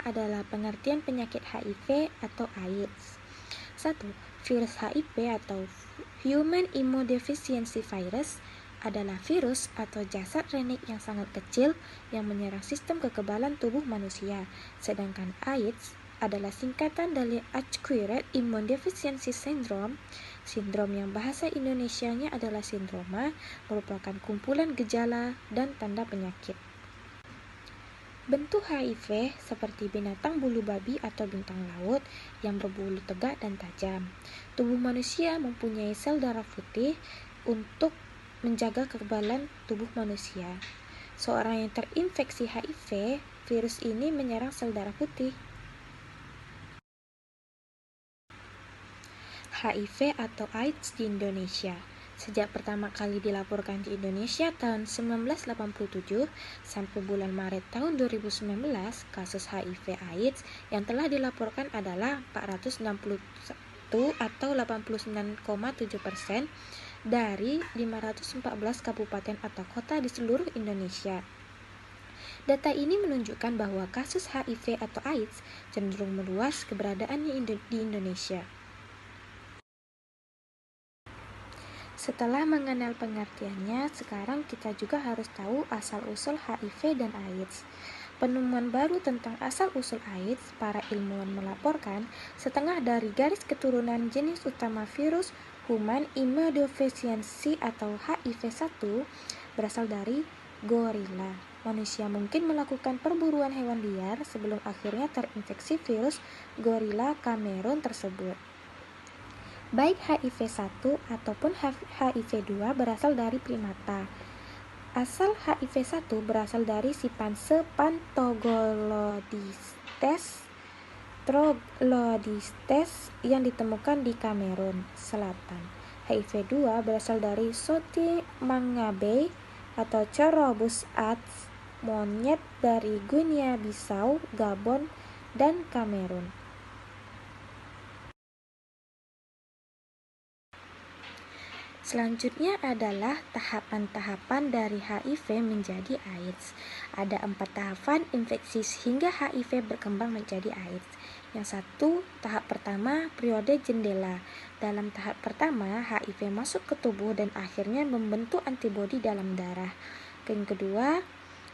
adalah pengertian penyakit HIV atau AIDS. 1. Virus HIV atau Human Immunodeficiency Virus adalah virus atau jasad renik yang sangat kecil yang menyerang sistem kekebalan tubuh manusia. Sedangkan AIDS adalah singkatan dari Acquired Immune Deficiency Syndrome. Sindrom yang bahasa Indonesianya adalah sindroma, merupakan kumpulan gejala dan tanda penyakit. Bentuk HIV seperti binatang bulu babi atau bintang laut yang berbulu tegak dan tajam. Tubuh manusia mempunyai sel darah putih untuk menjaga kekebalan tubuh manusia. Seorang yang terinfeksi HIV, virus ini menyerang sel darah putih. HIV atau AIDS di Indonesia. Sejak pertama kali dilaporkan di Indonesia tahun 1987 sampai bulan Maret tahun 2019, kasus HIV AIDS yang telah dilaporkan adalah 461 atau 89,7% dari 514 kabupaten atau kota di seluruh Indonesia. Data ini menunjukkan bahwa kasus HIV atau AIDS cenderung meluas keberadaannya di Indonesia. Setelah mengenal pengertiannya, sekarang kita juga harus tahu asal-usul HIV dan AIDS. Penemuan baru tentang asal-usul AIDS, para ilmuwan melaporkan setengah dari garis keturunan jenis utama virus Human Immunodeficiency atau HIV-1 berasal dari gorila. Manusia mungkin melakukan perburuan hewan liar sebelum akhirnya terinfeksi virus gorila Cameron tersebut. Baik HIV-1 ataupun HIV-2 berasal dari primata. Asal HIV-1 berasal dari simpanse Panthoglodistes troglodytes yang ditemukan di Kamerun Selatan. HIV-2 berasal dari Sotimangabey atau Corobus ats, monyet dari Guinea-Bissau, Gabon, dan Kamerun. Selanjutnya adalah tahapan-tahapan dari HIV menjadi AIDS. Ada 4 tahapan infeksi sehingga HIV berkembang menjadi AIDS. Yang satu, tahap pertama, periode jendela. Dalam tahap pertama, HIV masuk ke tubuh dan akhirnya membentuk antibodi dalam darah. Yang kedua,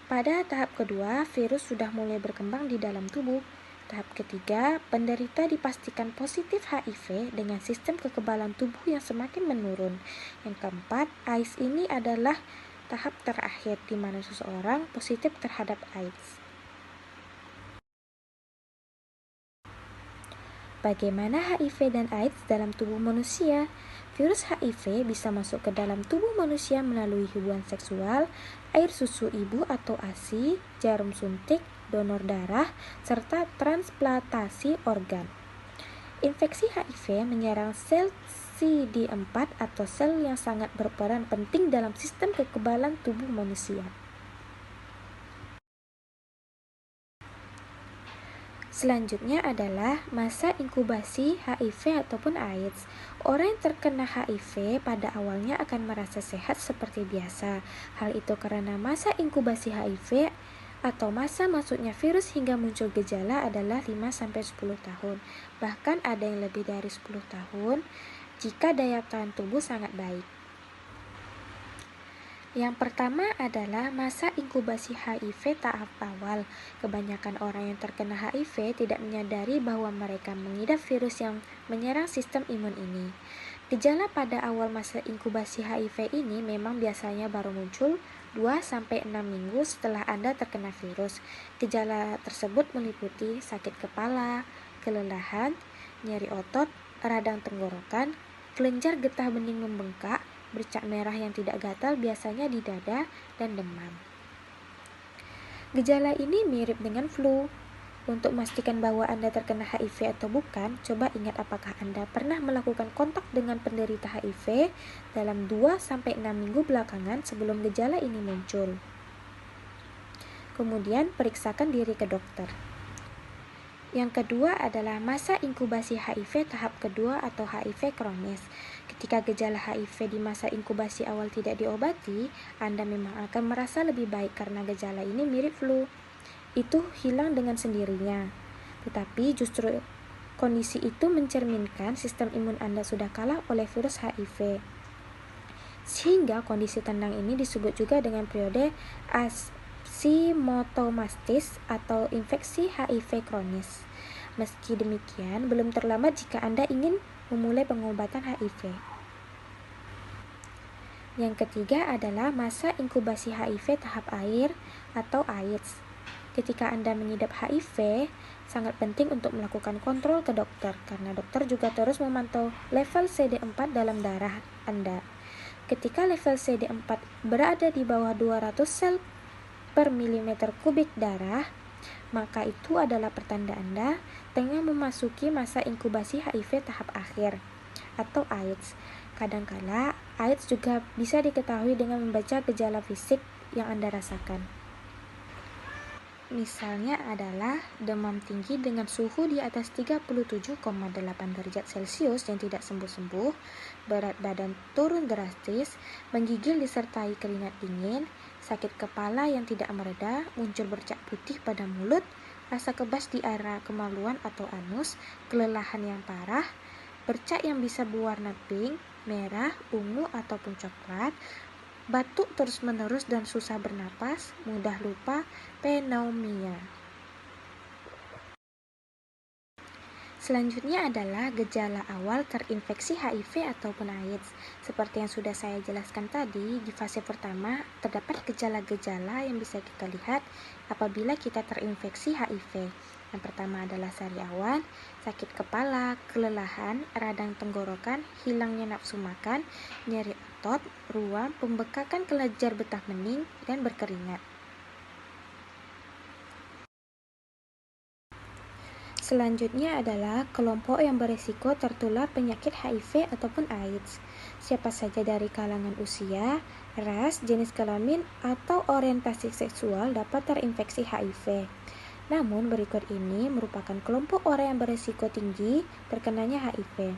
pada tahap kedua, virus sudah mulai berkembang di dalam tubuh. Tahap ketiga, penderita dipastikan positif HIV dengan sistem kekebalan tubuh yang semakin menurun. Yang keempat, AIDS ini adalah tahap terakhir di mana seseorang positif terhadap AIDS. Bagaimana HIV dan AIDS dalam tubuh manusia? Virus HIV bisa masuk ke dalam tubuh manusia melalui hubungan seksual, air susu ibu atau ASI, jarum suntik, donor darah, serta transplantasi organ. Infeksi HIV menyerang sel CD4 atau sel yang sangat berperan penting dalam sistem kekebalan tubuh manusia. Selanjutnya adalah masa inkubasi HIV ataupun AIDS. Orang yang terkena HIV pada awalnya akan merasa sehat seperti biasa. Hal itu karena masa inkubasi HIV atau masa masuknya virus hingga muncul gejala adalah 5-10 tahun. Bahkan ada yang lebih dari 10 tahun jika daya tahan tubuh sangat baik. Yang pertama adalah masa inkubasi HIV tahap awal. Kebanyakan orang yang terkena HIV tidak menyadari bahwa mereka mengidap virus yang menyerang sistem imun ini. Gejala pada awal masa inkubasi HIV ini memang biasanya baru muncul 2-6 minggu setelah Anda terkena virus. Gejala tersebut meliputi sakit kepala, kelelahan, nyeri otot, radang tenggorokan, kelenjar getah bening membengkak, bercak merah yang tidak gatal biasanya di dada, dan demam. Gejala ini mirip dengan flu. Untuk memastikan bahwa Anda terkena HIV atau bukan, coba ingat apakah Anda pernah melakukan kontak dengan penderita HIV dalam 2-6 minggu belakangan sebelum gejala ini muncul. Kemudian, periksakan diri ke dokter. Yang kedua adalah masa inkubasi HIV tahap kedua atau HIV kronis. Ketika gejala HIV di masa inkubasi awal tidak diobati, Anda memang akan merasa lebih baik karena gejala ini mirip flu. Itu hilang dengan sendirinya. Tetapi justru kondisi itu mencerminkan sistem imun Anda sudah kalah oleh virus HIV. Sehingga kondisi tenang ini disebut juga dengan periode asimptomatis atau infeksi HIV kronis. Meski demikian, belum terlambat jika Anda ingin memulai pengobatan HIV. Yang ketiga adalah masa inkubasi HIV tahap akhir atau AIDS. Ketika Anda mengidap HIV, sangat penting untuk melakukan kontrol ke dokter, karena dokter juga terus memantau level CD4 dalam darah Anda. Ketika level CD4 berada di bawah 200 sel per milimeter kubik darah, maka itu adalah pertanda Anda tengah memasuki masa inkubasi HIV tahap akhir atau AIDS. Kadangkala AIDS juga bisa diketahui dengan membaca gejala fisik yang Anda rasakan. Misalnya adalah demam tinggi dengan suhu di atas 37,8 derajat Celcius yang tidak sembuh-sembuh, berat badan turun drastis, menggigil disertai keringat dingin, sakit kepala yang tidak mereda, muncul bercak putih pada mulut, rasa kebas di area kemaluan atau anus, kelelahan yang parah, bercak yang bisa berwarna pink, merah, ungu ataupun coklat, batuk terus-menerus dan susah bernapas, mudah lupa, pneumonia. Selanjutnya adalah gejala awal terinfeksi HIV ataupun AIDS. Seperti yang sudah saya jelaskan tadi, di fase pertama terdapat gejala-gejala yang bisa kita lihat apabila kita terinfeksi HIV. Yang pertama adalah sariawan, sakit kepala, kelelahan, radang tenggorokan, hilangnya nafsu makan, nyeri otot, ruam, pembekakan kelenjar getah bening, dan berkeringat. Selanjutnya adalah kelompok yang berisiko tertular penyakit HIV ataupun AIDS. Siapa saja dari kalangan usia, ras, jenis kelamin, atau orientasi seksual dapat terinfeksi HIV. Namun berikut ini merupakan kelompok orang yang berisiko tinggi terkenanya HIV.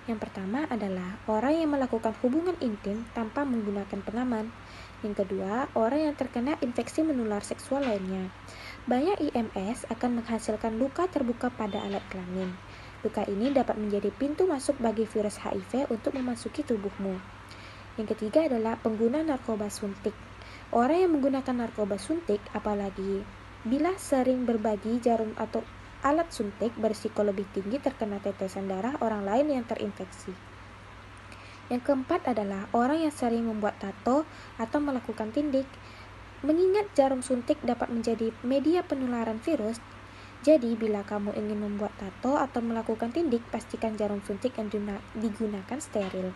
Yang pertama adalah orang yang melakukan hubungan intim tanpa menggunakan pengaman. Yang kedua, orang yang terkena infeksi menular seksual lainnya. Banyak IMS akan menghasilkan luka terbuka pada alat kelamin. Luka ini dapat menjadi pintu masuk bagi virus HIV untuk memasuki tubuhmu. Yang ketiga adalah pengguna narkoba suntik. Orang yang menggunakan narkoba suntik, apalagi bila sering berbagi jarum atau alat suntik, berisiko lebih tinggi terkena tetesan darah orang lain yang terinfeksi. Yang keempat adalah orang yang sering membuat tato atau melakukan tindik. Mengingat jarum suntik dapat menjadi media penularan virus, jadi bila kamu ingin membuat tato atau melakukan tindik, pastikan jarum suntik yang digunakan steril.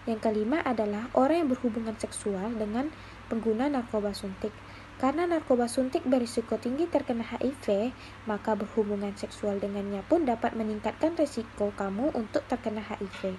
Yang kelima adalah orang yang berhubungan seksual dengan pengguna narkoba suntik. Karena narkoba suntik berisiko tinggi terkena HIV, maka berhubungan seksual dengannya pun dapat meningkatkan risiko kamu untuk terkena HIV.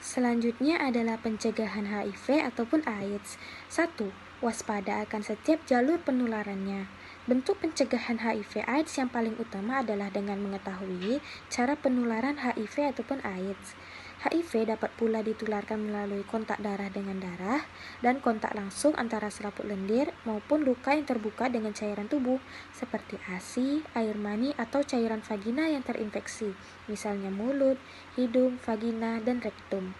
Selanjutnya adalah pencegahan HIV ataupun AIDS. 1. Waspada akan setiap jalur penularannya. Bentuk pencegahan HIV AIDS yang paling utama adalah dengan mengetahui cara penularan HIV ataupun AIDS. HIV dapat pula ditularkan melalui kontak darah dengan darah dan kontak langsung antara selaput lendir maupun luka yang terbuka dengan cairan tubuh seperti ASI, air mani atau cairan vagina yang terinfeksi, misalnya mulut, hidung, vagina, dan rektum.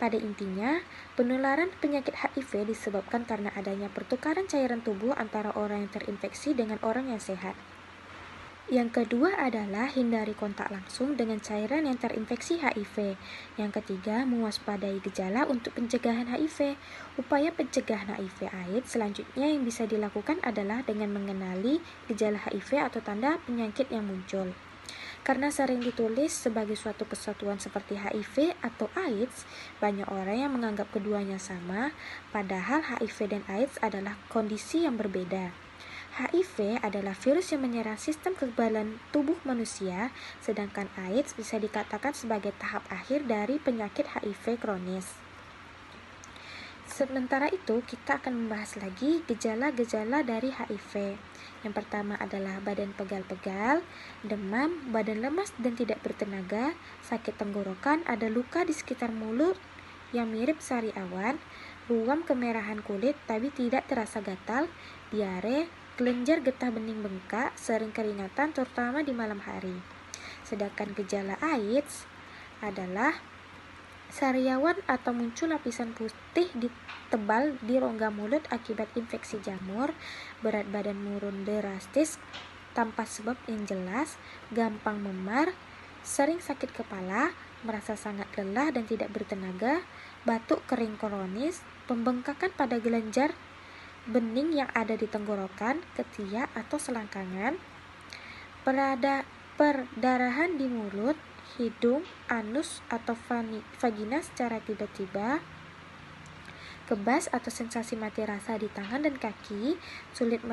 Pada intinya, penularan penyakit HIV disebabkan karena adanya pertukaran cairan tubuh antara orang yang terinfeksi dengan orang yang sehat. Yang kedua adalah hindari kontak langsung dengan cairan yang terinfeksi HIV. Yang ketiga, mewaspadai gejala untuk pencegahan HIV. Upaya pencegahan HIV/AIDS selanjutnya yang bisa dilakukan adalah dengan mengenali gejala HIV atau tanda penyakit yang muncul. Karena sering ditulis sebagai suatu kesatuan seperti HIV atau AIDS, banyak orang yang menganggap keduanya sama, padahal HIV dan AIDS adalah kondisi yang berbeda. HIV adalah virus yang menyerang sistem kekebalan tubuh manusia, sedangkan AIDS bisa dikatakan sebagai tahap akhir dari penyakit HIV kronis. Sementara itu, kita akan membahas lagi gejala-gejala dari HIV. Yang pertama adalah badan pegal-pegal, demam, badan lemas dan tidak bertenaga, sakit tenggorokan, ada luka di sekitar mulut yang mirip sariawan, ruam kemerahan kulit tapi tidak terasa gatal, diare, kelenjar getah bening bengkak, sering keringatan terutama di malam hari. Sedangkan gejala AIDS adalah sariawan atau muncul lapisan putih tebal di rongga mulut akibat infeksi jamur, berat badan menurun drastis tanpa sebab yang jelas, gampang memar, sering sakit kepala, merasa sangat lelah dan tidak bertenaga, batuk kering kronis, pembengkakan pada kelenjar bening yang ada di tenggorokan, ketiak atau selangkangan, perdarahan di mulut, hidung, anus atau vagina secara tiba-tiba, kebas atau sensasi mati rasa di tangan dan kaki, sulit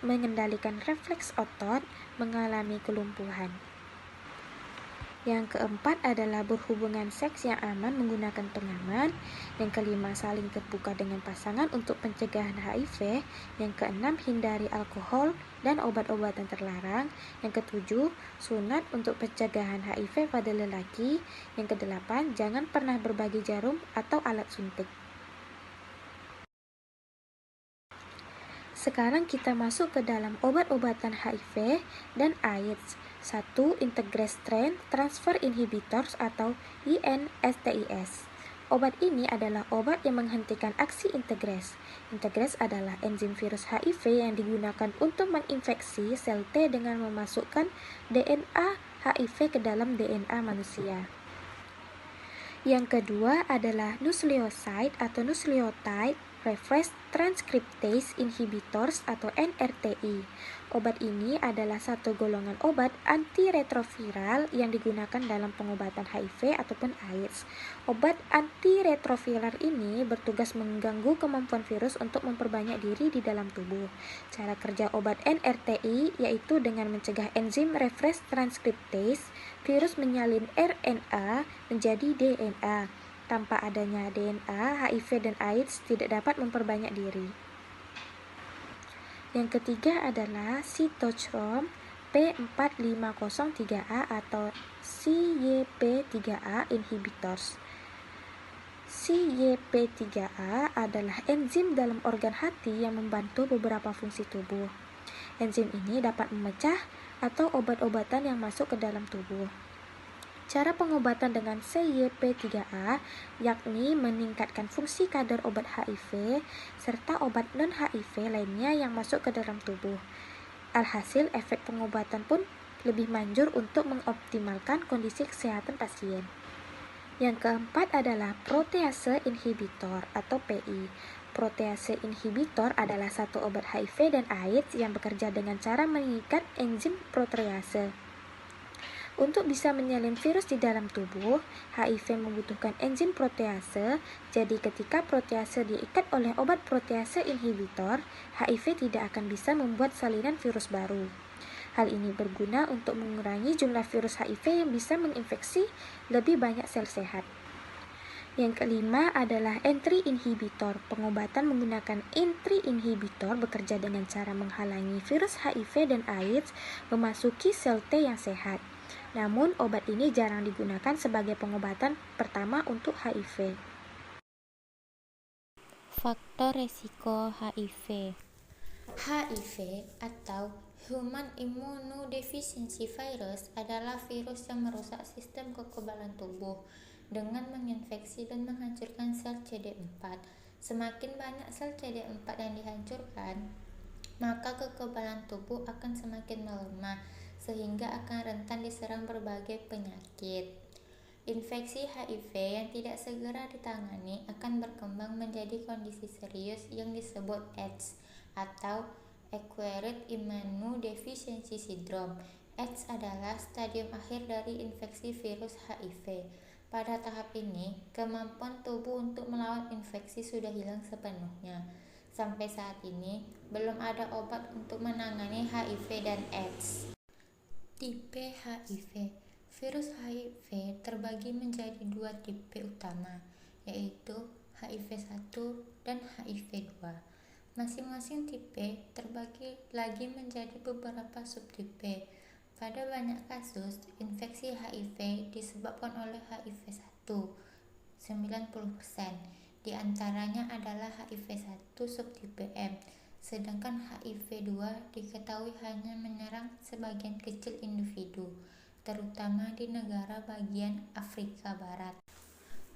mengendalikan refleks otot, mengalami kelumpuhan. Yang keempat adalah berhubungan seks yang aman menggunakan pengaman. Yang kelima, saling terbuka dengan pasangan untuk pencegahan HIV. Yang keenam, hindari alkohol dan obat-obatan terlarang. Yang ketujuh, sunat untuk pencegahan HIV pada lelaki. Yang kedelapan, jangan pernah berbagi jarum atau alat suntik. Sekarang kita masuk ke dalam obat-obatan HIV dan AIDS. 1. Integrase Strain Transfer Inhibitors atau INSTIS. Obat ini adalah obat yang menghentikan aksi integrase. Integrase adalah enzim virus HIV yang digunakan untuk menginfeksi sel T dengan memasukkan DNA HIV ke dalam DNA manusia. Yang kedua adalah nucleoside atau nucleotide reverse transcriptase inhibitors atau NRTI. Obat ini adalah satu golongan obat antiretroviral yang digunakan dalam pengobatan HIV ataupun AIDS. Obat antiretroviral ini bertugas mengganggu kemampuan virus untuk memperbanyak diri di dalam tubuh. Cara kerja obat NRTI yaitu dengan mencegah enzim reverse transcriptase, virus menyalin RNA menjadi DNA. Tanpa adanya DNA, HIV dan AIDS tidak dapat memperbanyak diri. Yang ketiga adalah cytochrome P4503A atau CYP3A inhibitors. CYP3A adalah enzim dalam organ hati yang membantu beberapa fungsi tubuh. Enzim ini dapat memecah atau obat-obatan yang masuk ke dalam tubuh. Cara pengobatan dengan CYP3A yakni meningkatkan fungsi kadar obat HIV serta obat non-HIV lainnya yang masuk ke dalam tubuh. Alhasil, efek pengobatan pun lebih manjur untuk mengoptimalkan kondisi kesehatan pasien. Yang keempat adalah protease inhibitor atau PI. Protease inhibitor adalah satu obat HIV dan AIDS yang bekerja dengan cara mengikat enzim protease. Untuk bisa menyalin virus di dalam tubuh, HIV membutuhkan enzim protease. Jadi ketika protease diikat oleh obat protease inhibitor, HIV tidak akan bisa membuat salinan virus baru. Hal ini berguna untuk mengurangi jumlah virus HIV yang bisa menginfeksi lebih banyak sel sehat. Yang kelima adalah entry inhibitor. Pengobatan menggunakan entry inhibitor bekerja dengan cara menghalangi virus HIV dan AIDS memasuki sel T yang sehat. Namun, obat ini jarang digunakan sebagai pengobatan pertama untuk HIV. Faktor resiko HIV. HIV atau Human Immunodeficiency Virus adalah virus yang merusak sistem kekebalan tubuh dengan menginfeksi dan menghancurkan sel CD4. Semakin banyak sel CD4 yang dihancurkan, maka kekebalan tubuh akan semakin melemah sehingga akan rentan diserang berbagai penyakit. Infeksi HIV yang tidak segera ditangani akan berkembang menjadi kondisi serius yang disebut AIDS atau Acquired Immunodeficiency Syndrome. AIDS adalah stadium akhir dari infeksi virus HIV. Pada tahap ini, kemampuan tubuh untuk melawan infeksi sudah hilang sepenuhnya. Sampai saat ini, belum ada obat untuk menangani HIV dan AIDS. Tipe HIV. Virus HIV terbagi menjadi dua tipe utama, yaitu HIV-1 dan HIV-2. Masing-masing tipe terbagi lagi menjadi beberapa subtipe. Pada banyak kasus, infeksi HIV disebabkan oleh HIV-1, 90%. Di antaranya adalah HIV-1 subtipe M, sedangkan HIV-2 diketahui hanya menyerang sebagian kecil individu, terutama di negara bagian Afrika Barat.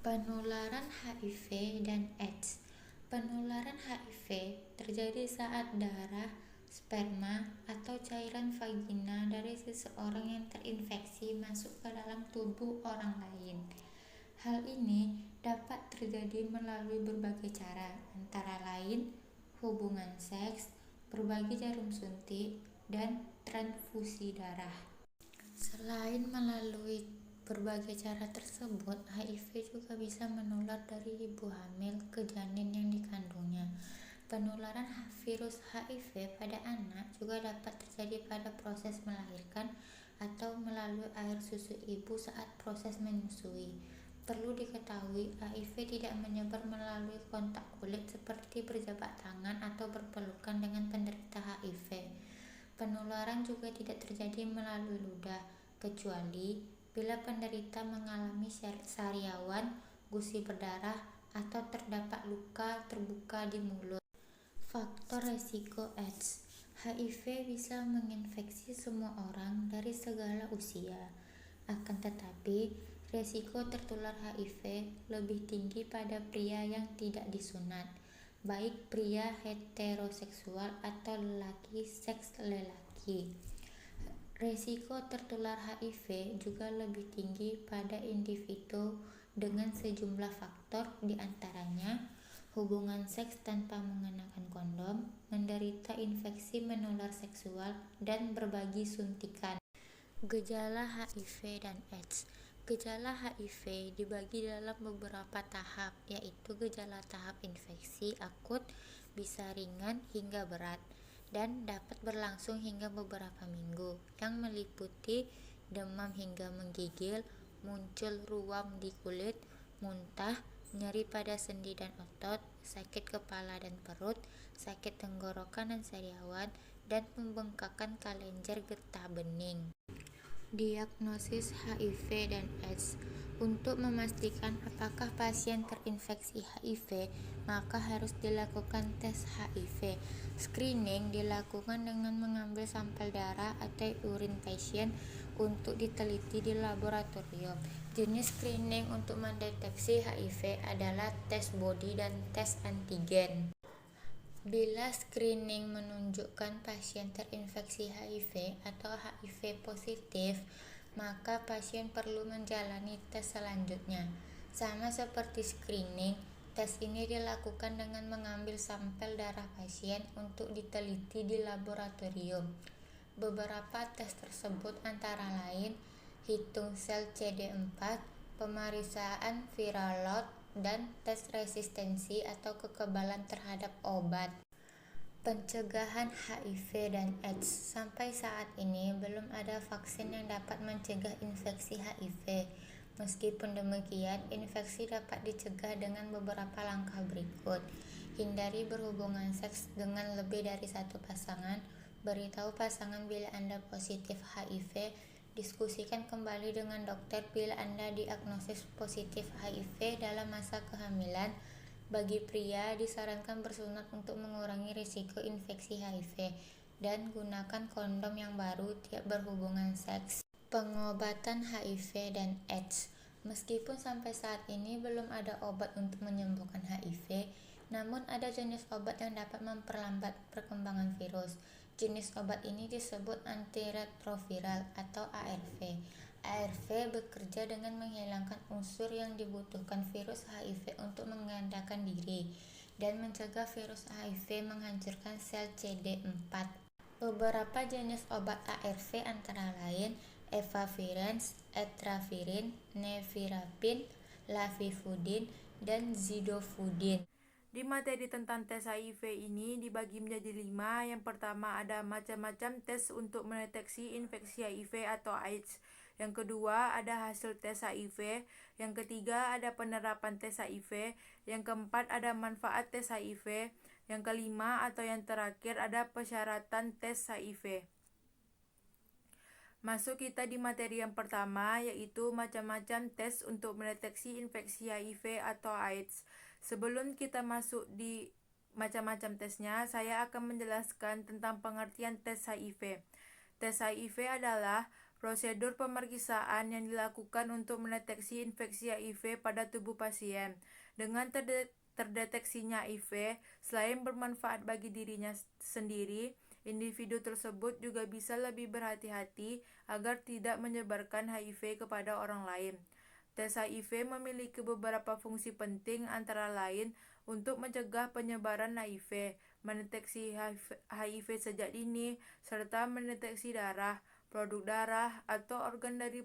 Penularan HIV dan AIDS. Penularan HIV terjadi saat darah, sperma, atau cairan vagina dari seseorang yang terinfeksi masuk ke dalam tubuh orang lain. Hal ini dapat terjadi melalui berbagai cara, antara lain hubungan seks, berbagi jarum suntik, dan transfusi darah. Selain melalui berbagai cara tersebut, HIV juga bisa menular dari ibu hamil ke janin yang dikandungnya. Penularan virus HIV pada anak juga dapat terjadi pada proses melahirkan atau melalui air susu ibu saat proses menyusui. Perlu diketahui, HIV tidak menyebar melalui kontak kulit seperti berjabat tangan atau berpelukan dengan penderita HIV. Penularan juga tidak terjadi melalui ludah, kecuali bila penderita mengalami sariawan, gusi berdarah, atau terdapat luka terbuka di mulut. Faktor resiko AIDS. HIV bisa menginfeksi semua orang dari segala usia. Akan tetapi, resiko tertular HIV lebih tinggi pada pria yang tidak disunat, baik pria heteroseksual atau lelaki seks lelaki. Resiko tertular HIV juga lebih tinggi pada individu dengan sejumlah faktor, diantaranya hubungan seks tanpa mengenakan kondom, menderita infeksi menular seksual, dan berbagi suntikan. Gejala HIV dan AIDS. Gejala HIV dibagi dalam beberapa tahap, yaitu gejala tahap infeksi akut, bisa ringan hingga berat, dan dapat berlangsung hingga beberapa minggu, yang meliputi demam hingga menggigil, muncul ruam di kulit, muntah, nyeri pada sendi dan otot, sakit kepala dan perut, sakit tenggorokan dan sariawan, dan pembengkakan kelenjar getah bening. Diagnosis HIV dan AIDS. Untuk memastikan apakah pasien terinfeksi HIV, maka harus dilakukan tes HIV. Screening dilakukan dengan mengambil sampel darah atau urin pasien untuk diteliti di laboratorium. Jenis screening untuk mendeteksi HIV adalah tes body dan tes antigen. Bila screening menunjukkan pasien terinfeksi HIV atau HIV positif, maka pasien perlu menjalani tes selanjutnya. Sama seperti screening, tes ini dilakukan dengan mengambil sampel darah pasien untuk diteliti di laboratorium. Beberapa tes tersebut antara lain hitung sel CD4, pemeriksaan viral load, dan tes resistensi atau kekebalan terhadap obat. Pencegahan HIV dan AIDS. Sampai saat ini belum ada vaksin yang dapat mencegah infeksi HIV. Meskipun demikian, infeksi dapat dicegah dengan beberapa langkah berikut. Hindari berhubungan seks dengan lebih dari satu pasangan. Beritahu pasangan bila Anda positif HIV. Diskusikan kembali dengan dokter bila Anda diagnosis positif HIV dalam masa kehamilan. Bagi pria, disarankan bersunat untuk mengurangi risiko infeksi HIV dan gunakan kondom yang baru tiap berhubungan seks. Pengobatan HIV dan AIDS. Meskipun sampai saat ini belum ada obat untuk menyembuhkan HIV, namun ada jenis obat yang dapat memperlambat perkembangan virus. Jenis obat ini disebut antiretroviral atau ARV. ARV bekerja dengan menghilangkan unsur yang dibutuhkan virus HIV untuk menggandakan diri dan mencegah virus HIV menghancurkan sel CD4. Beberapa jenis obat ARV antara lain efavirenz, etravirin, nevirapin, lavifudin, dan zidofudin. Di materi tentang tes HIV ini dibagi menjadi 5. Yang pertama ada macam-macam tes untuk mendeteksi infeksi HIV atau AIDS. Yang kedua ada hasil tes HIV. Yang ketiga ada penerapan tes HIV. Yang keempat ada manfaat tes HIV. Yang kelima atau yang terakhir ada persyaratan tes HIV. Masuk kita di materi yang pertama, yaitu macam-macam tes untuk mendeteksi infeksi HIV atau AIDS. Sebelum kita masuk di macam-macam tesnya, saya akan menjelaskan tentang pengertian tes HIV. Tes HIV adalah prosedur pemeriksaan yang dilakukan untuk mendeteksi infeksi HIV pada tubuh pasien. Dengan terdeteksinya HIV, selain bermanfaat bagi dirinya sendiri, individu tersebut juga bisa lebih berhati-hati agar tidak menyebarkan HIV kepada orang lain. Tes HIV memiliki beberapa fungsi penting, antara lain untuk mencegah penyebaran HIV, mendeteksi HIV sejak dini, serta mendeteksi darah, produk darah, atau organ dari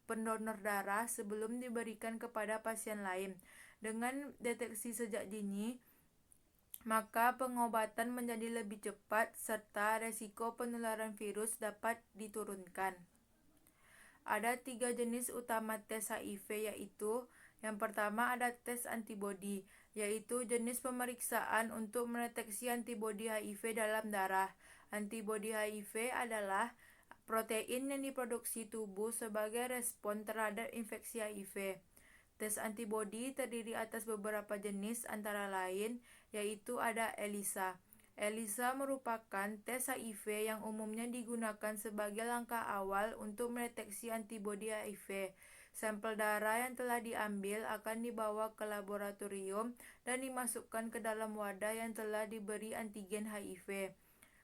pendonor darah sebelum diberikan kepada pasien lain. Dengan deteksi sejak dini, maka pengobatan menjadi lebih cepat serta resiko penularan virus dapat diturunkan. Ada 3 jenis utama tes HIV, yaitu yang pertama ada tes antibodi, yaitu jenis pemeriksaan untuk mendeteksi antibodi HIV dalam darah. Antibodi HIV adalah protein yang diproduksi tubuh sebagai respon terhadap infeksi HIV. Tes antibodi terdiri atas beberapa jenis, antara lain yaitu ada ELISA. ELISA merupakan tes HIV yang umumnya digunakan sebagai langkah awal untuk mendeteksi antibodi HIV. Sampel darah yang telah diambil akan dibawa ke laboratorium dan dimasukkan ke dalam wadah yang telah diberi antigen HIV.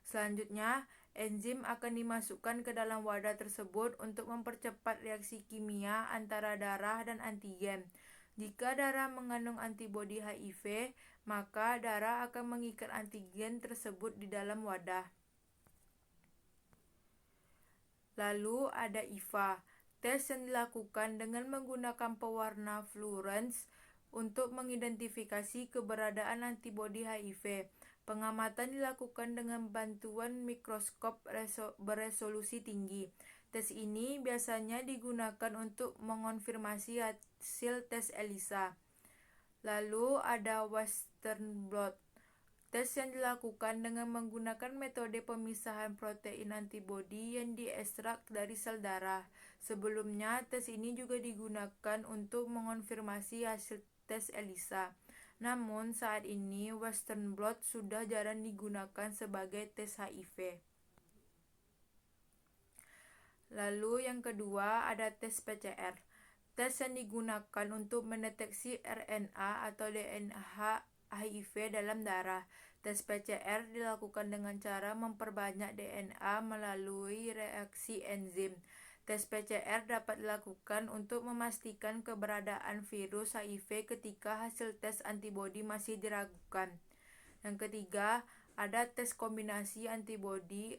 Selanjutnya, enzim akan dimasukkan ke dalam wadah tersebut untuk mempercepat reaksi kimia antara darah dan antigen. Jika darah mengandung antibodi HIV, maka darah akan mengikat antigen tersebut di dalam wadah. Lalu ada IVA, tes yang dilakukan dengan menggunakan pewarna fluorens untuk mengidentifikasi keberadaan antibodi HIV. Pengamatan dilakukan dengan bantuan mikroskop beresolusi tinggi. Tes ini biasanya digunakan untuk mengonfirmasi hasil tes ELISA. Lalu ada Western blot, tes yang dilakukan dengan menggunakan metode pemisahan protein antibodi yang diekstrak dari sel darah. Sebelumnya, tes ini juga digunakan untuk mengonfirmasi hasil tes ELISA. Namun, saat ini Western blot sudah jarang digunakan sebagai tes HIV. Lalu yang kedua ada tes PCR. Tes yang digunakan untuk mendeteksi RNA atau DNA HIV dalam darah. Tes PCR dilakukan dengan cara memperbanyak DNA melalui reaksi enzim. Tes PCR dapat dilakukan untuk memastikan keberadaan virus HIV ketika hasil tes antibodi masih diragukan. Yang ketiga, ada tes kombinasi antibodi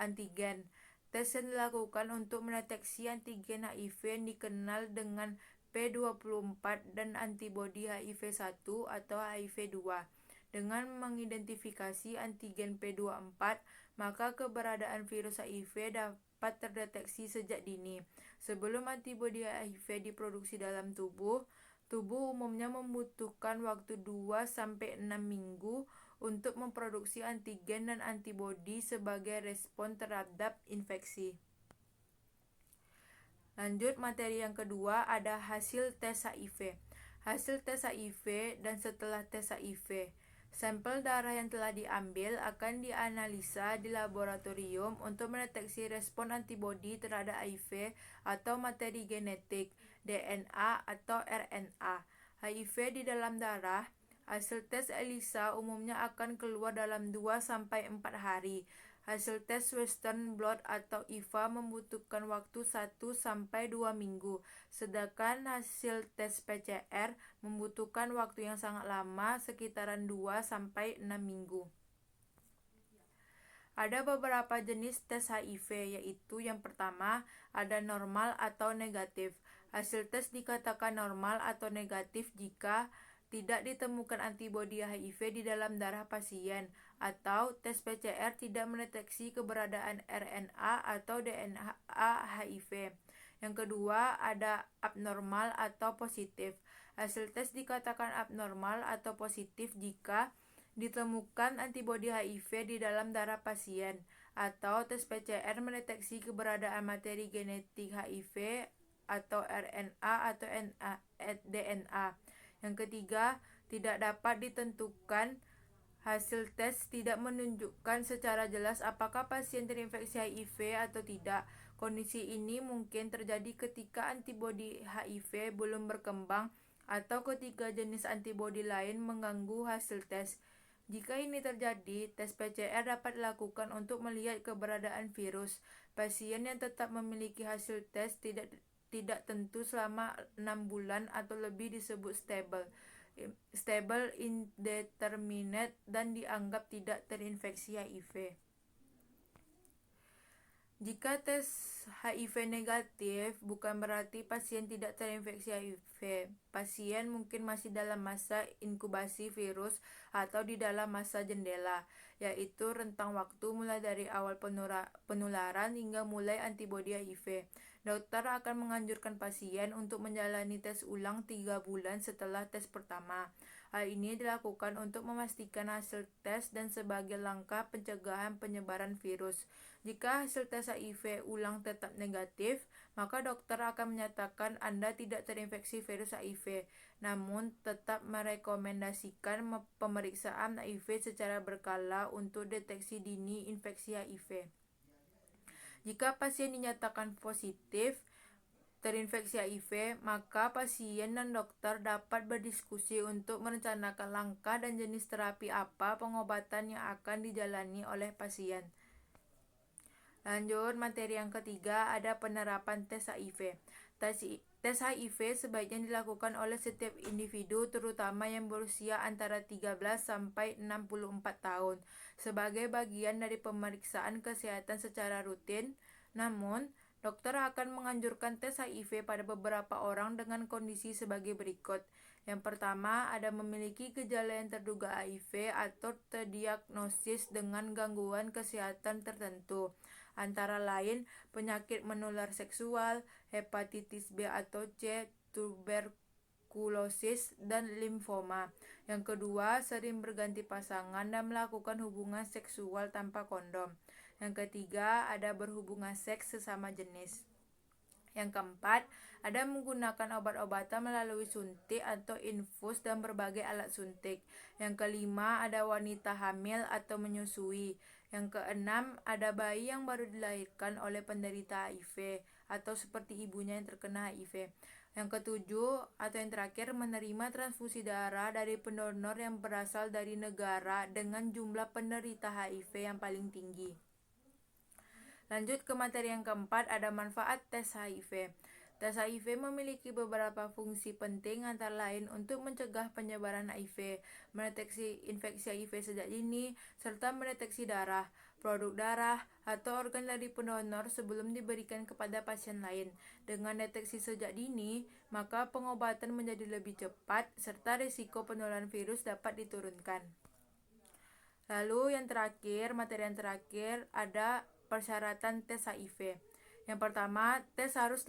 antigen. Tes yang dilakukan untuk mendeteksi antigen HIV yang dikenal dengan P24 dan antibodi HIV1 atau HIV2. Dengan mengidentifikasi antigen P24, maka keberadaan virus HIV dapat terdeteksi sejak dini. Sebelum antibodi HIV diproduksi dalam tubuh umumnya membutuhkan waktu 2-6 minggu untuk memproduksi antigen dan antibodi sebagai respon terhadap infeksi. Lanjut materi yang kedua ada hasil tes HIV. Hasil tes HIV dan setelah tes HIV. Sampel darah yang telah diambil akan dianalisa di laboratorium untuk mendeteksi respon antibodi terhadap HIV atau materi genetik, DNA atau RNA. HIV di dalam darah. Hasil tes ELISA umumnya akan keluar dalam 2-4 hari. Hasil tes Western blot atau IVA membutuhkan waktu 1-2 minggu, sedangkan hasil tes PCR membutuhkan waktu yang sangat lama, sekitaran 2-6 minggu. Ada beberapa jenis tes HIV, yaitu yang pertama ada normal atau negatif. Hasil tes dikatakan normal atau negatif jika tidak ditemukan antibodi HIV di dalam darah pasien, atau tes PCR tidak mendeteksi keberadaan RNA atau DNA HIV. Yang kedua ada abnormal atau positif. Hasil tes dikatakan abnormal atau positif jika ditemukan antibodi HIV di dalam darah pasien, atau tes PCR mendeteksi keberadaan materi genetik HIV atau RNA atau DNA. Yang ketiga, tidak dapat ditentukan hasil tes tidak menunjukkan secara jelas apakah pasien terinfeksi HIV atau tidak. Kondisi ini mungkin terjadi ketika antibodi HIV belum berkembang atau ketika jenis antibodi lain mengganggu hasil tes. Jika ini terjadi, tes PCR dapat dilakukan untuk melihat keberadaan virus. Pasien yang tetap memiliki hasil tes tidak tentu selama 6 bulan atau lebih disebut stable indeterminate dan dianggap tidak terinfeksi HIV. Jika tes HIV negatif, bukan berarti pasien tidak terinfeksi HIV. Pasien mungkin masih dalam masa inkubasi virus atau di dalam masa jendela, yaitu rentang waktu mulai dari awal penularan hingga mulai antibodi HIV. Dokter akan menganjurkan pasien untuk menjalani tes ulang 3 bulan setelah tes pertama. Hal ini dilakukan untuk memastikan hasil tes dan sebagai langkah pencegahan penyebaran virus. Jika hasil tes HIV ulang tetap negatif, maka dokter akan menyatakan Anda tidak terinfeksi virus HIV, namun tetap merekomendasikan pemeriksaan HIV secara berkala untuk deteksi dini infeksi HIV. Jika pasien dinyatakan positif terinfeksi HIV, maka pasien dan dokter dapat berdiskusi untuk merencanakan langkah dan jenis terapi apa pengobatan yang akan dijalani oleh pasien. Lanjut, materi yang ketiga ada penerapan tes HIV. Tes HIV sebaiknya dilakukan oleh setiap individu, terutama yang berusia antara 13 sampai 64 tahun, sebagai bagian dari pemeriksaan kesehatan secara rutin. Namun, dokter akan menganjurkan tes HIV pada beberapa orang dengan kondisi sebagai berikut. Yang pertama, ada memiliki gejala yang terduga HIV atau terdiagnosis dengan gangguan kesehatan tertentu, antara lain penyakit menular seksual, hepatitis B atau C, tuberkulosis, dan limfoma. Yang kedua, sering berganti pasangan dan melakukan hubungan seksual tanpa kondom. Yang ketiga, ada berhubungan seks sesama jenis. Yang keempat, ada menggunakan obat-obatan melalui suntik atau infus dan berbagai alat suntik. Yang kelima, ada wanita hamil atau menyusui. Yang keenam, ada bayi yang baru dilahirkan oleh penderita HIV atau seperti ibunya yang terkena HIV. Yang ketujuh, atau yang terakhir, menerima transfusi darah dari pendonor yang berasal dari negara dengan jumlah penderita HIV yang paling tinggi. Lanjut ke materi yang keempat, ada manfaat tes HIV. Tes HIV memiliki beberapa fungsi penting, antara lain untuk mencegah penyebaran HIV, mendeteksi infeksi HIV sejak dini, serta mendeteksi darah, produk darah, atau organ dari pendonor sebelum diberikan kepada pasien lain. Dengan deteksi sejak dini, maka pengobatan menjadi lebih cepat, serta risiko penularan virus dapat diturunkan. Lalu materi yang terakhir ada persyaratan tes HIV. Yang pertama, tes harus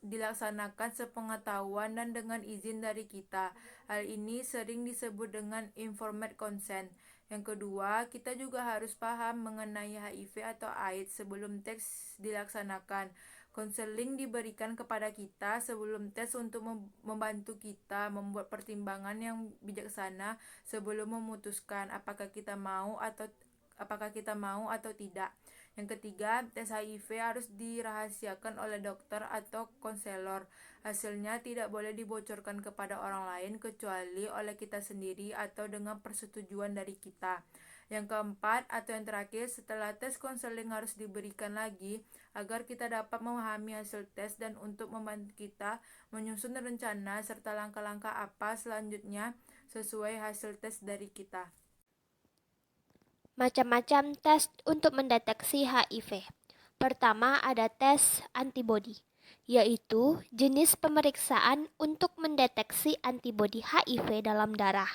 dilaksanakan sepengetahuan dan dengan izin dari kita. Hal ini sering disebut dengan informed consent. Yang kedua, kita juga harus paham mengenai HIV atau AIDS sebelum tes dilaksanakan. Konseling diberikan kepada kita sebelum tes untuk membantu kita membuat pertimbangan yang bijaksana sebelum memutuskan apakah kita mau atau tidak. Yang ketiga, tes HIV harus dirahasiakan oleh dokter atau konselor. Hasilnya tidak boleh dibocorkan kepada orang lain kecuali oleh kita sendiri atau dengan persetujuan dari kita. Yang keempat atau yang terakhir, setelah tes konseling harus diberikan lagi agar kita dapat memahami hasil tes dan untuk membantu kita menyusun rencana serta langkah-langkah apa selanjutnya sesuai hasil tes dari kita. Macam-macam tes untuk mendeteksi HIV. Pertama ada tes antibodi, yaitu jenis pemeriksaan untuk mendeteksi antibodi HIV dalam darah.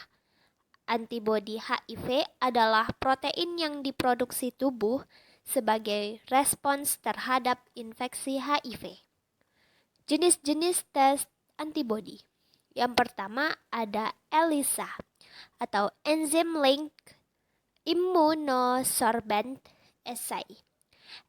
Antibodi HIV adalah protein yang diproduksi tubuh sebagai respons terhadap infeksi HIV. Jenis-jenis tes antibodi. Yang pertama ada ELISA atau Enzyme Linked Immunosorbent Assay.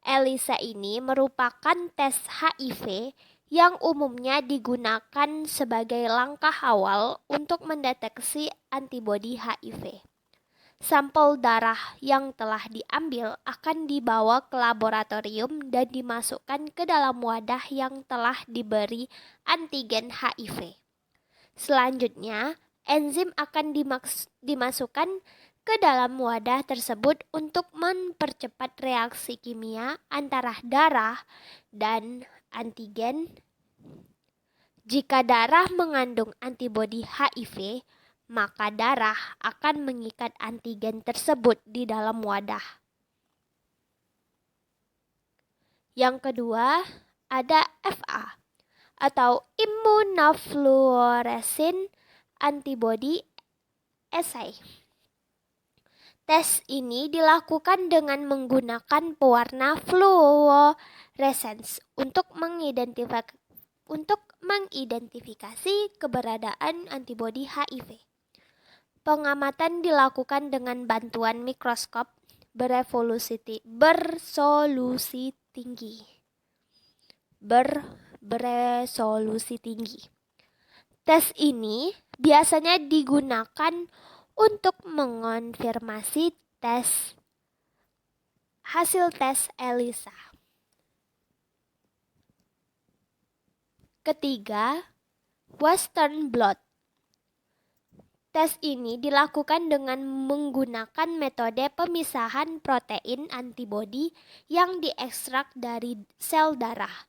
ELISA ini merupakan tes HIV yang umumnya digunakan sebagai langkah awal untuk mendeteksi antibodi HIV. Sampel darah yang telah diambil akan dibawa ke laboratorium dan dimasukkan ke dalam wadah yang telah diberi antigen HIV. Selanjutnya, enzim akan dimasukkan ke dalam wadah tersebut untuk mempercepat reaksi kimia antara darah dan antigen. Jika darah mengandung antibodi HIV, maka darah akan mengikat antigen tersebut di dalam wadah. Yang kedua, ada FA atau Immunofluorescent Antibody Assay. Tes ini dilakukan dengan menggunakan pewarna fluorescens untuk mengidentifikasi keberadaan antibodi HIV. Pengamatan dilakukan dengan bantuan mikroskop beresolusi tinggi. Tes ini biasanya digunakan untuk mengonfirmasi hasil tes ELISA. Ketiga, Western blot. Tes ini dilakukan dengan menggunakan metode pemisahan protein antibodi yang diekstrak dari sel darah.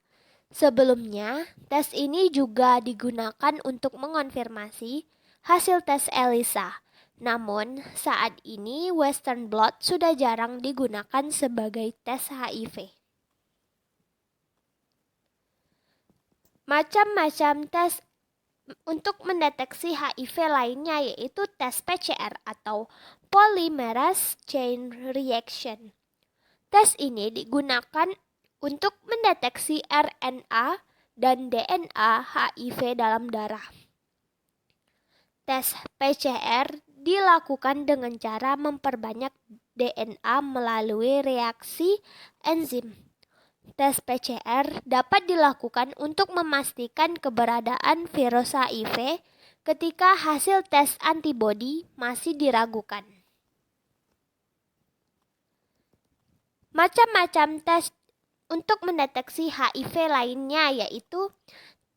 Sebelumnya, tes ini juga digunakan untuk mengonfirmasi hasil tes ELISA. Namun, saat ini Western blot sudah jarang digunakan sebagai tes HIV. Macam-macam tes untuk mendeteksi HIV lainnya yaitu tes PCR atau Polymerase Chain Reaction. Tes ini digunakan untuk mendeteksi RNA dan DNA HIV dalam darah. Tes PCR dilakukan dengan cara memperbanyak DNA melalui reaksi enzim. Tes PCR dapat dilakukan untuk memastikan keberadaan virus HIV ketika hasil tes antibodi masih diragukan. Macam-macam tes untuk mendeteksi HIV lainnya yaitu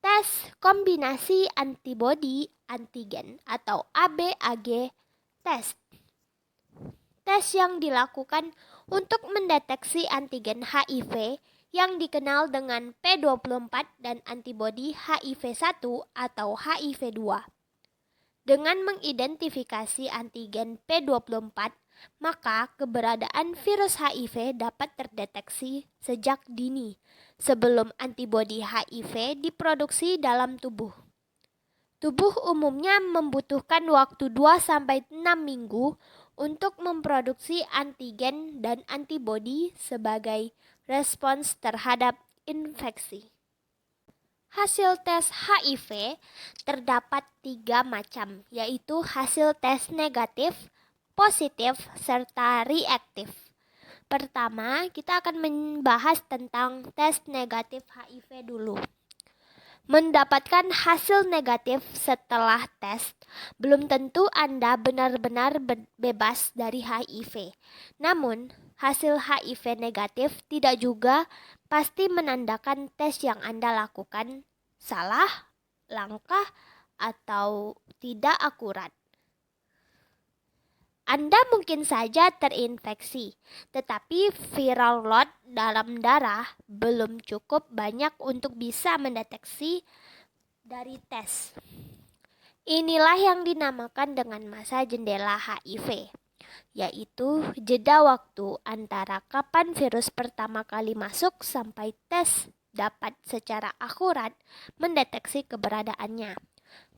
tes kombinasi antibodi antigen atau ABAG test. Tes yang dilakukan untuk mendeteksi antigen HIV yang dikenal dengan P24 dan antibodi HIV1 atau HIV2. Dengan mengidentifikasi antigen P24, maka keberadaan virus HIV dapat terdeteksi sejak dini, sebelum antibodi HIV diproduksi dalam tubuh. Tubuh umumnya membutuhkan waktu 2-6 minggu untuk memproduksi antigen dan antibodi sebagai respons terhadap infeksi. Hasil tes HIV terdapat 3 macam, yaitu hasil tes negatif, positif, serta reaktif. Pertama, kita akan membahas tentang tes negatif HIV dulu. Mendapatkan hasil negatif setelah tes, belum tentu Anda benar-benar bebas dari HIV. Namun, hasil HIV negatif tidak juga pasti menandakan tes yang Anda lakukan salah, langka, atau tidak akurat. Anda mungkin saja terinfeksi, tetapi viral load dalam darah belum cukup banyak untuk bisa mendeteksi dari tes. Inilah yang dinamakan dengan masa jendela HIV, yaitu jeda waktu antara kapan virus pertama kali masuk sampai tes dapat secara akurat mendeteksi keberadaannya.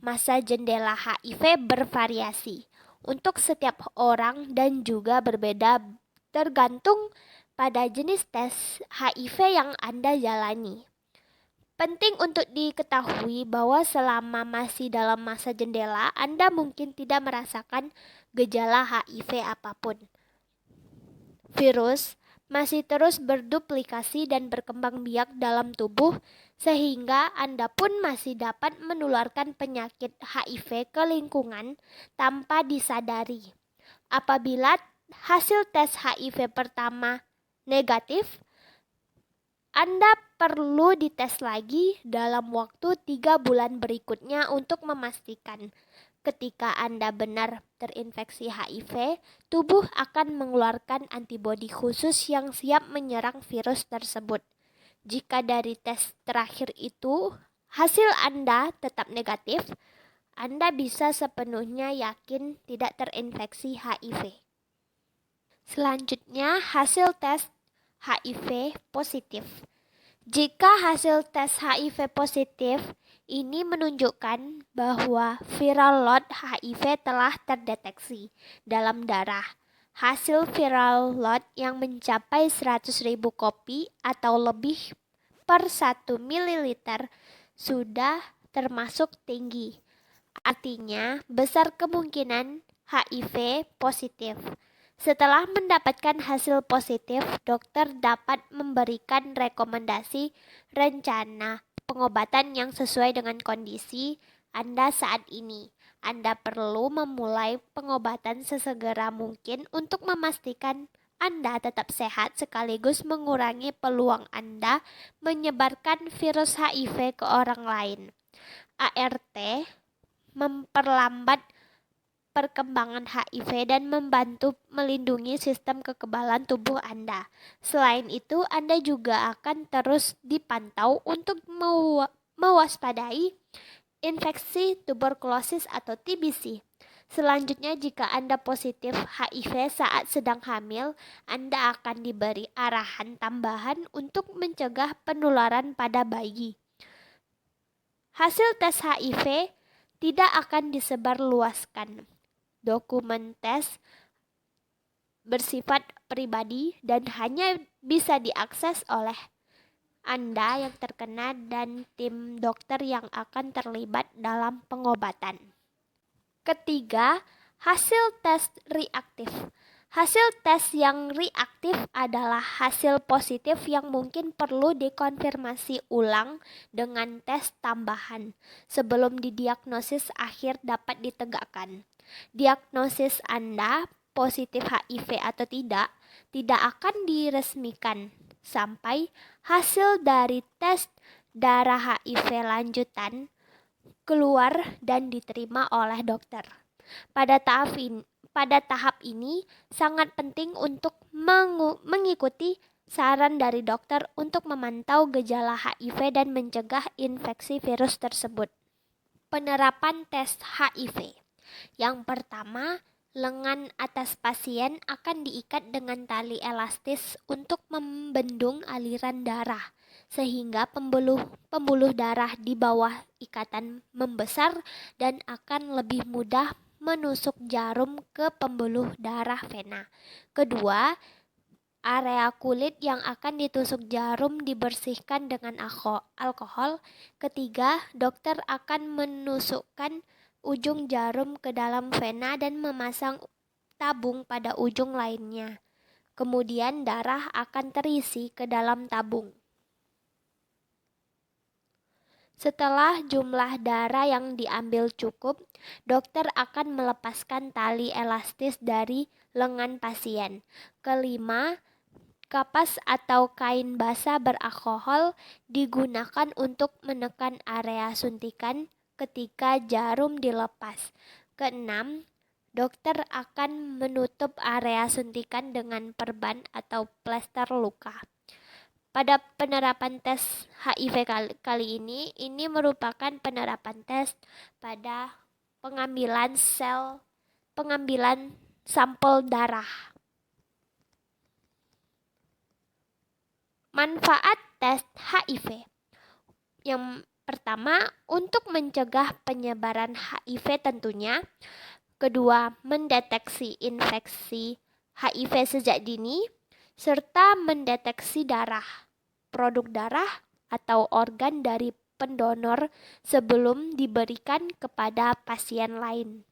Masa jendela HIV bervariasi untuk setiap orang dan juga berbeda tergantung pada jenis tes HIV yang Anda jalani. Penting untuk diketahui bahwa selama masih dalam masa jendela, Anda mungkin tidak merasakan gejala HIV apapun. Virus masih terus berduplikasi dan berkembang biak dalam tubuh, sehingga Anda pun masih dapat menularkan penyakit HIV ke lingkungan tanpa disadari. Apabila hasil tes HIV pertama negatif, Anda perlu dites lagi dalam waktu 3 bulan berikutnya untuk memastikan ketika Anda benar terinfeksi HIV, tubuh akan mengeluarkan antibodi khusus yang siap menyerang virus tersebut. Jika dari tes terakhir itu hasil Anda tetap negatif, Anda bisa sepenuhnya yakin tidak terinfeksi HIV. Selanjutnya, hasil tes HIV positif. Jika hasil tes HIV positif ini menunjukkan bahwa viral load HIV telah terdeteksi dalam darah. Hasil viral load yang mencapai 100.000 kopi atau lebih per 1 ml sudah termasuk tinggi. Artinya, besar kemungkinan HIV positif. Setelah mendapatkan hasil positif, dokter dapat memberikan rekomendasi rencana pengobatan yang sesuai dengan kondisi Anda saat ini. Anda perlu memulai pengobatan sesegera mungkin untuk memastikan Anda tetap sehat sekaligus mengurangi peluang Anda menyebarkan virus HIV ke orang lain. ART memperlambat perkembangan HIV dan membantu melindungi sistem kekebalan tubuh Anda. Selain itu, Anda juga akan terus dipantau untuk mewaspadai infeksi tuberkulosis atau TBC. Selanjutnya, jika Anda positif HIV saat sedang hamil, Anda akan diberi arahan tambahan untuk mencegah penularan pada bayi. Hasil tes HIV tidak akan disebarluaskan. Dokumen tes bersifat pribadi dan hanya bisa diakses oleh Anda yang terkena dan tim dokter yang akan terlibat dalam pengobatan. Ketiga, hasil tes reaktif. Hasil tes yang reaktif adalah hasil positif yang mungkin perlu dikonfirmasi ulang dengan tes tambahan sebelum didiagnosis akhir dapat ditegakkan. Diagnosis Anda positif HIV atau tidak akan diresmikan sampai hasil dari tes darah HIV lanjutan keluar dan diterima oleh dokter. Pada tahap ini sangat penting untuk mengikuti saran dari dokter untuk memantau gejala HIV dan mencegah infeksi virus tersebut. Penerapan tes HIV. Yang pertama, lengan atas pasien akan diikat dengan tali elastis untuk membendung aliran darah, sehingga pembuluh darah di bawah ikatan membesar dan akan lebih mudah menusuk jarum ke pembuluh darah vena. Kedua, area kulit yang akan ditusuk jarum dibersihkan dengan alkohol. Ketiga, dokter akan menusukkan ujung jarum ke dalam vena dan memasang tabung pada ujung lainnya. Kemudian darah akan terisi ke dalam tabung. Setelah jumlah darah yang diambil cukup, dokter akan melepaskan tali elastis dari lengan pasien. Kelima, kapas atau kain basah beralkohol digunakan untuk menekan area suntikan ketika jarum dilepas. Keenam, dokter akan menutup area suntikan dengan perban atau plester luka. Pada penerapan tes HIV kali ini merupakan penerapan tes pada pengambilan sampel darah. Manfaat tes HIV. Yang pertama, untuk mencegah penyebaran HIV tentunya. Kedua, mendeteksi infeksi HIV sejak dini, serta mendeteksi produk darah atau organ dari pendonor sebelum diberikan kepada pasien lain.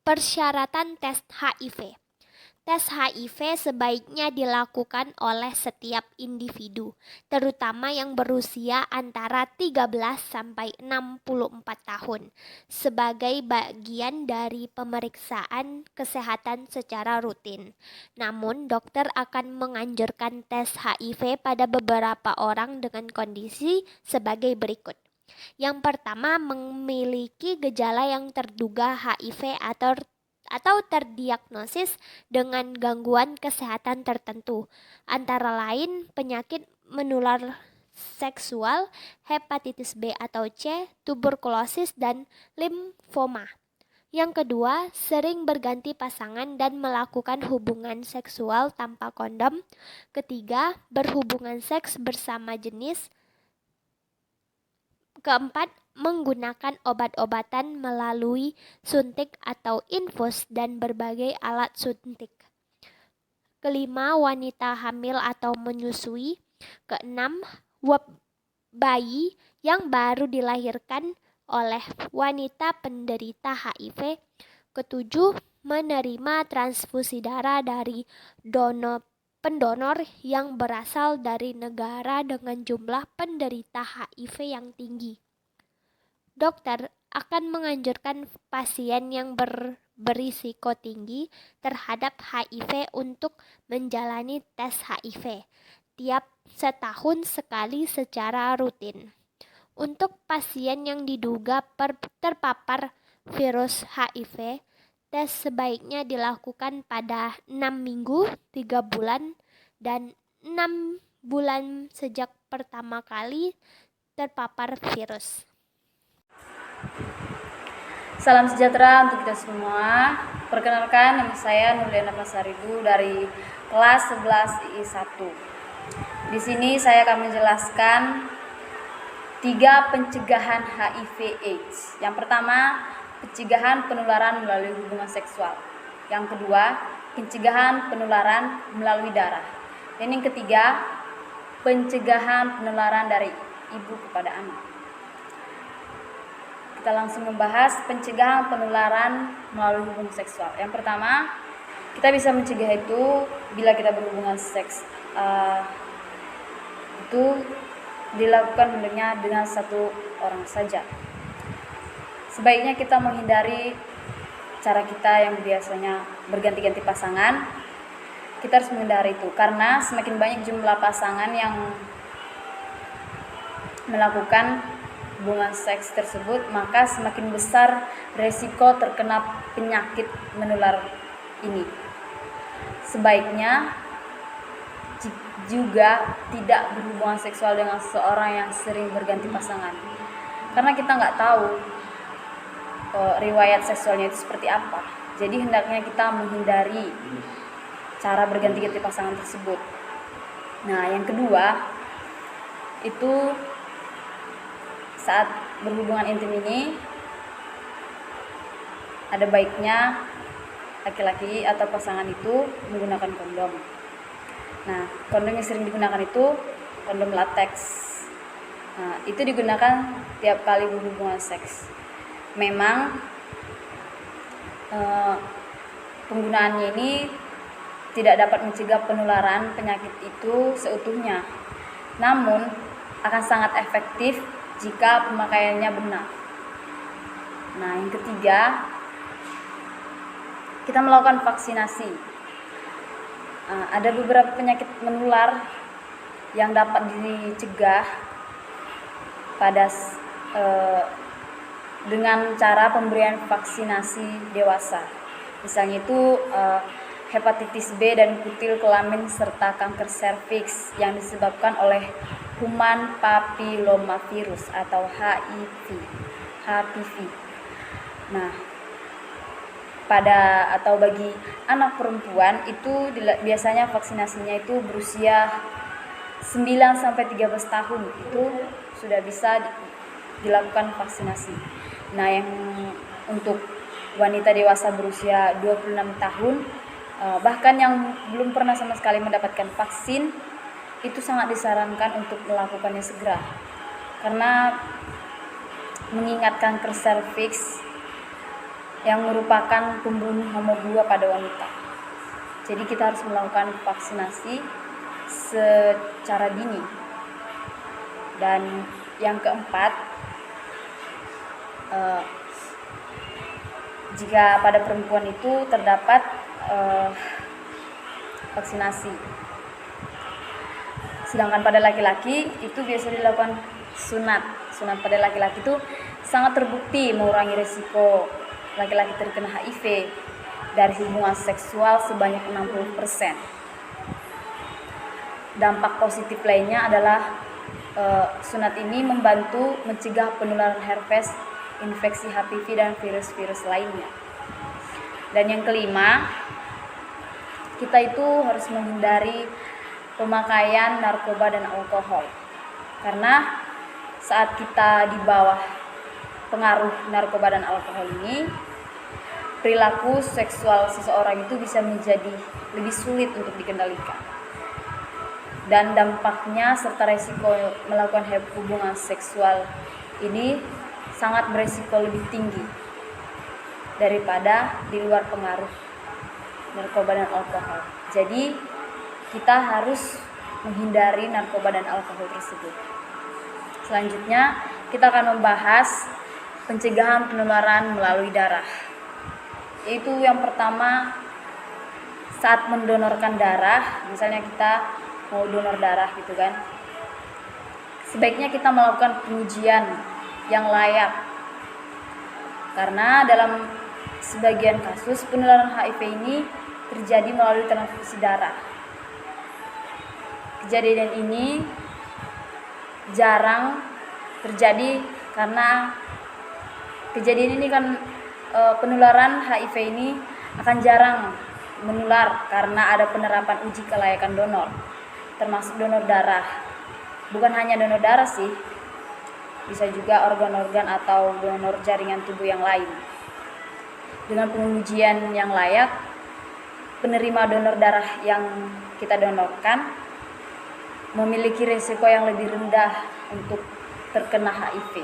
Persyaratan tes HIV. Tes HIV sebaiknya dilakukan oleh setiap individu, terutama yang berusia antara 13 sampai 64 tahun, sebagai bagian dari pemeriksaan kesehatan secara rutin. Namun, dokter akan menganjurkan tes HIV pada beberapa orang dengan kondisi sebagai berikut. Yang pertama, memiliki gejala yang terduga HIV atau terdiagnosis dengan gangguan kesehatan tertentu, antara lain penyakit menular seksual, hepatitis B atau C, tuberkulosis, dan limfoma. Yang kedua, sering berganti pasangan dan melakukan hubungan seksual tanpa kondom. Ketiga, berhubungan seks bersama jenis. Keempat, menggunakan obat-obatan melalui suntik atau infus dan berbagai alat suntik. Kelima, wanita hamil atau menyusui. Keenam, bayi yang baru dilahirkan oleh wanita penderita HIV. Ketujuh, menerima transfusi darah dari pendonor yang berasal dari negara dengan jumlah penderita HIV yang tinggi. Dokter akan menganjurkan pasien yang berisiko tinggi terhadap HIV untuk menjalani tes HIV tiap setahun sekali secara rutin. Untuk pasien yang diduga terpapar virus HIV, tes sebaiknya dilakukan pada 6 minggu, 3 bulan, dan 6 bulan sejak pertama kali terpapar virus. Salam sejahtera untuk kita semua. Perkenalkan, nama saya Nurliana Pasaribu dari kelas 11 II1. Di sini saya akan menjelaskan 3 pencegahan HIV/AIDS. Yang pertama, pencegahan penularan melalui hubungan seksual. Yang kedua, pencegahan penularan melalui darah. Dan yang ketiga, pencegahan penularan dari ibu kepada anak. Kita langsung membahas pencegahan penularan melalui hubungan seksual. Yang pertama, kita bisa mencegah itu bila kita berhubungan seks. Itu dilakukan hendaknya dengan satu orang saja. Sebaiknya kita menghindari cara kita yang biasanya berganti-ganti pasangan. Kita harus menghindari itu karena semakin banyak jumlah pasangan yang melakukan hubungan seks tersebut, maka semakin besar resiko terkena penyakit menular ini. Sebaiknya juga tidak berhubungan seksual dengan seorang yang sering berganti pasangan, karena kita nggak tahu riwayat seksualnya itu seperti apa. Jadi hendaknya kita menghindari cara berganti-ganti pasangan tersebut. Nah, yang kedua itu saat berhubungan intim ini ada baiknya laki-laki atau pasangan itu menggunakan kondom. Nah, kondom yang sering digunakan itu kondom lateks. Nah, itu digunakan tiap kali berhubungan seks. Memang penggunaannya ini tidak dapat mencegah penularan penyakit itu seutuhnya. Namun akan sangat efektif jika pemakaiannya benar. Nah, yang ketiga, kita melakukan vaksinasi. Ada beberapa penyakit menular yang dapat dicegah dengan cara pemberian vaksinasi dewasa. Misalnya itu hepatitis B dan kutil kelamin serta kanker serviks yang disebabkan oleh human papillomavirus atau HPV. Nah, bagi anak perempuan itu biasanya vaksinasinya itu berusia 9 sampai 13 tahun itu sudah bisa dilakukan vaksinasi. Nah, yang untuk wanita dewasa berusia 26 tahun bahkan yang belum pernah sama sekali mendapatkan vaksin, itu sangat disarankan untuk melakukannya segera, karena mengingat kanker serviks yang merupakan pembunuh nomor 2 pada wanita. Jadi kita harus melakukan vaksinasi secara dini. Dan yang keempat, jika pada perempuan itu terdapat vaksinasi, sedangkan pada laki-laki itu biasa dilakukan sunat. Sunat pada laki-laki itu sangat terbukti mengurangi risiko laki-laki terkena HIV dari hubungan seksual sebanyak 60%. Dampak positif lainnya adalah sunat ini membantu mencegah penularan herpes, infeksi HPV, dan virus-virus lainnya. Dan yang kelima, kita itu harus menghindari pemakaian narkoba dan alkohol. Karena saat kita di bawah pengaruh narkoba dan alkohol ini, perilaku seksual seseorang itu bisa menjadi lebih sulit untuk dikendalikan. Dan dampaknya serta resiko melakukan hubungan seksual ini sangat beresiko lebih tinggi daripada di luar pengaruh narkoba dan alkohol. Jadi kita harus menghindari narkoba dan alkohol tersebut. Selanjutnya kita akan membahas pencegahan penularan melalui darah. Yaitu yang pertama, saat mendonorkan darah, misalnya kita mau donor darah gitu kan, sebaiknya kita melakukan pengujian yang layak, karena dalam sebagian kasus penularan HIV ini terjadi melalui transfusi darah. Kejadian ini jarang terjadi karena kejadian ini kan penularan HIV ini akan jarang menular karena ada penerapan uji kelayakan donor, termasuk donor darah. Bukan hanya donor darah sih, bisa juga organ-organ atau donor jaringan tubuh yang lain. Dengan pengujian yang layak, penerima donor darah yang kita donorkan memiliki risiko yang lebih rendah untuk terkena HIV.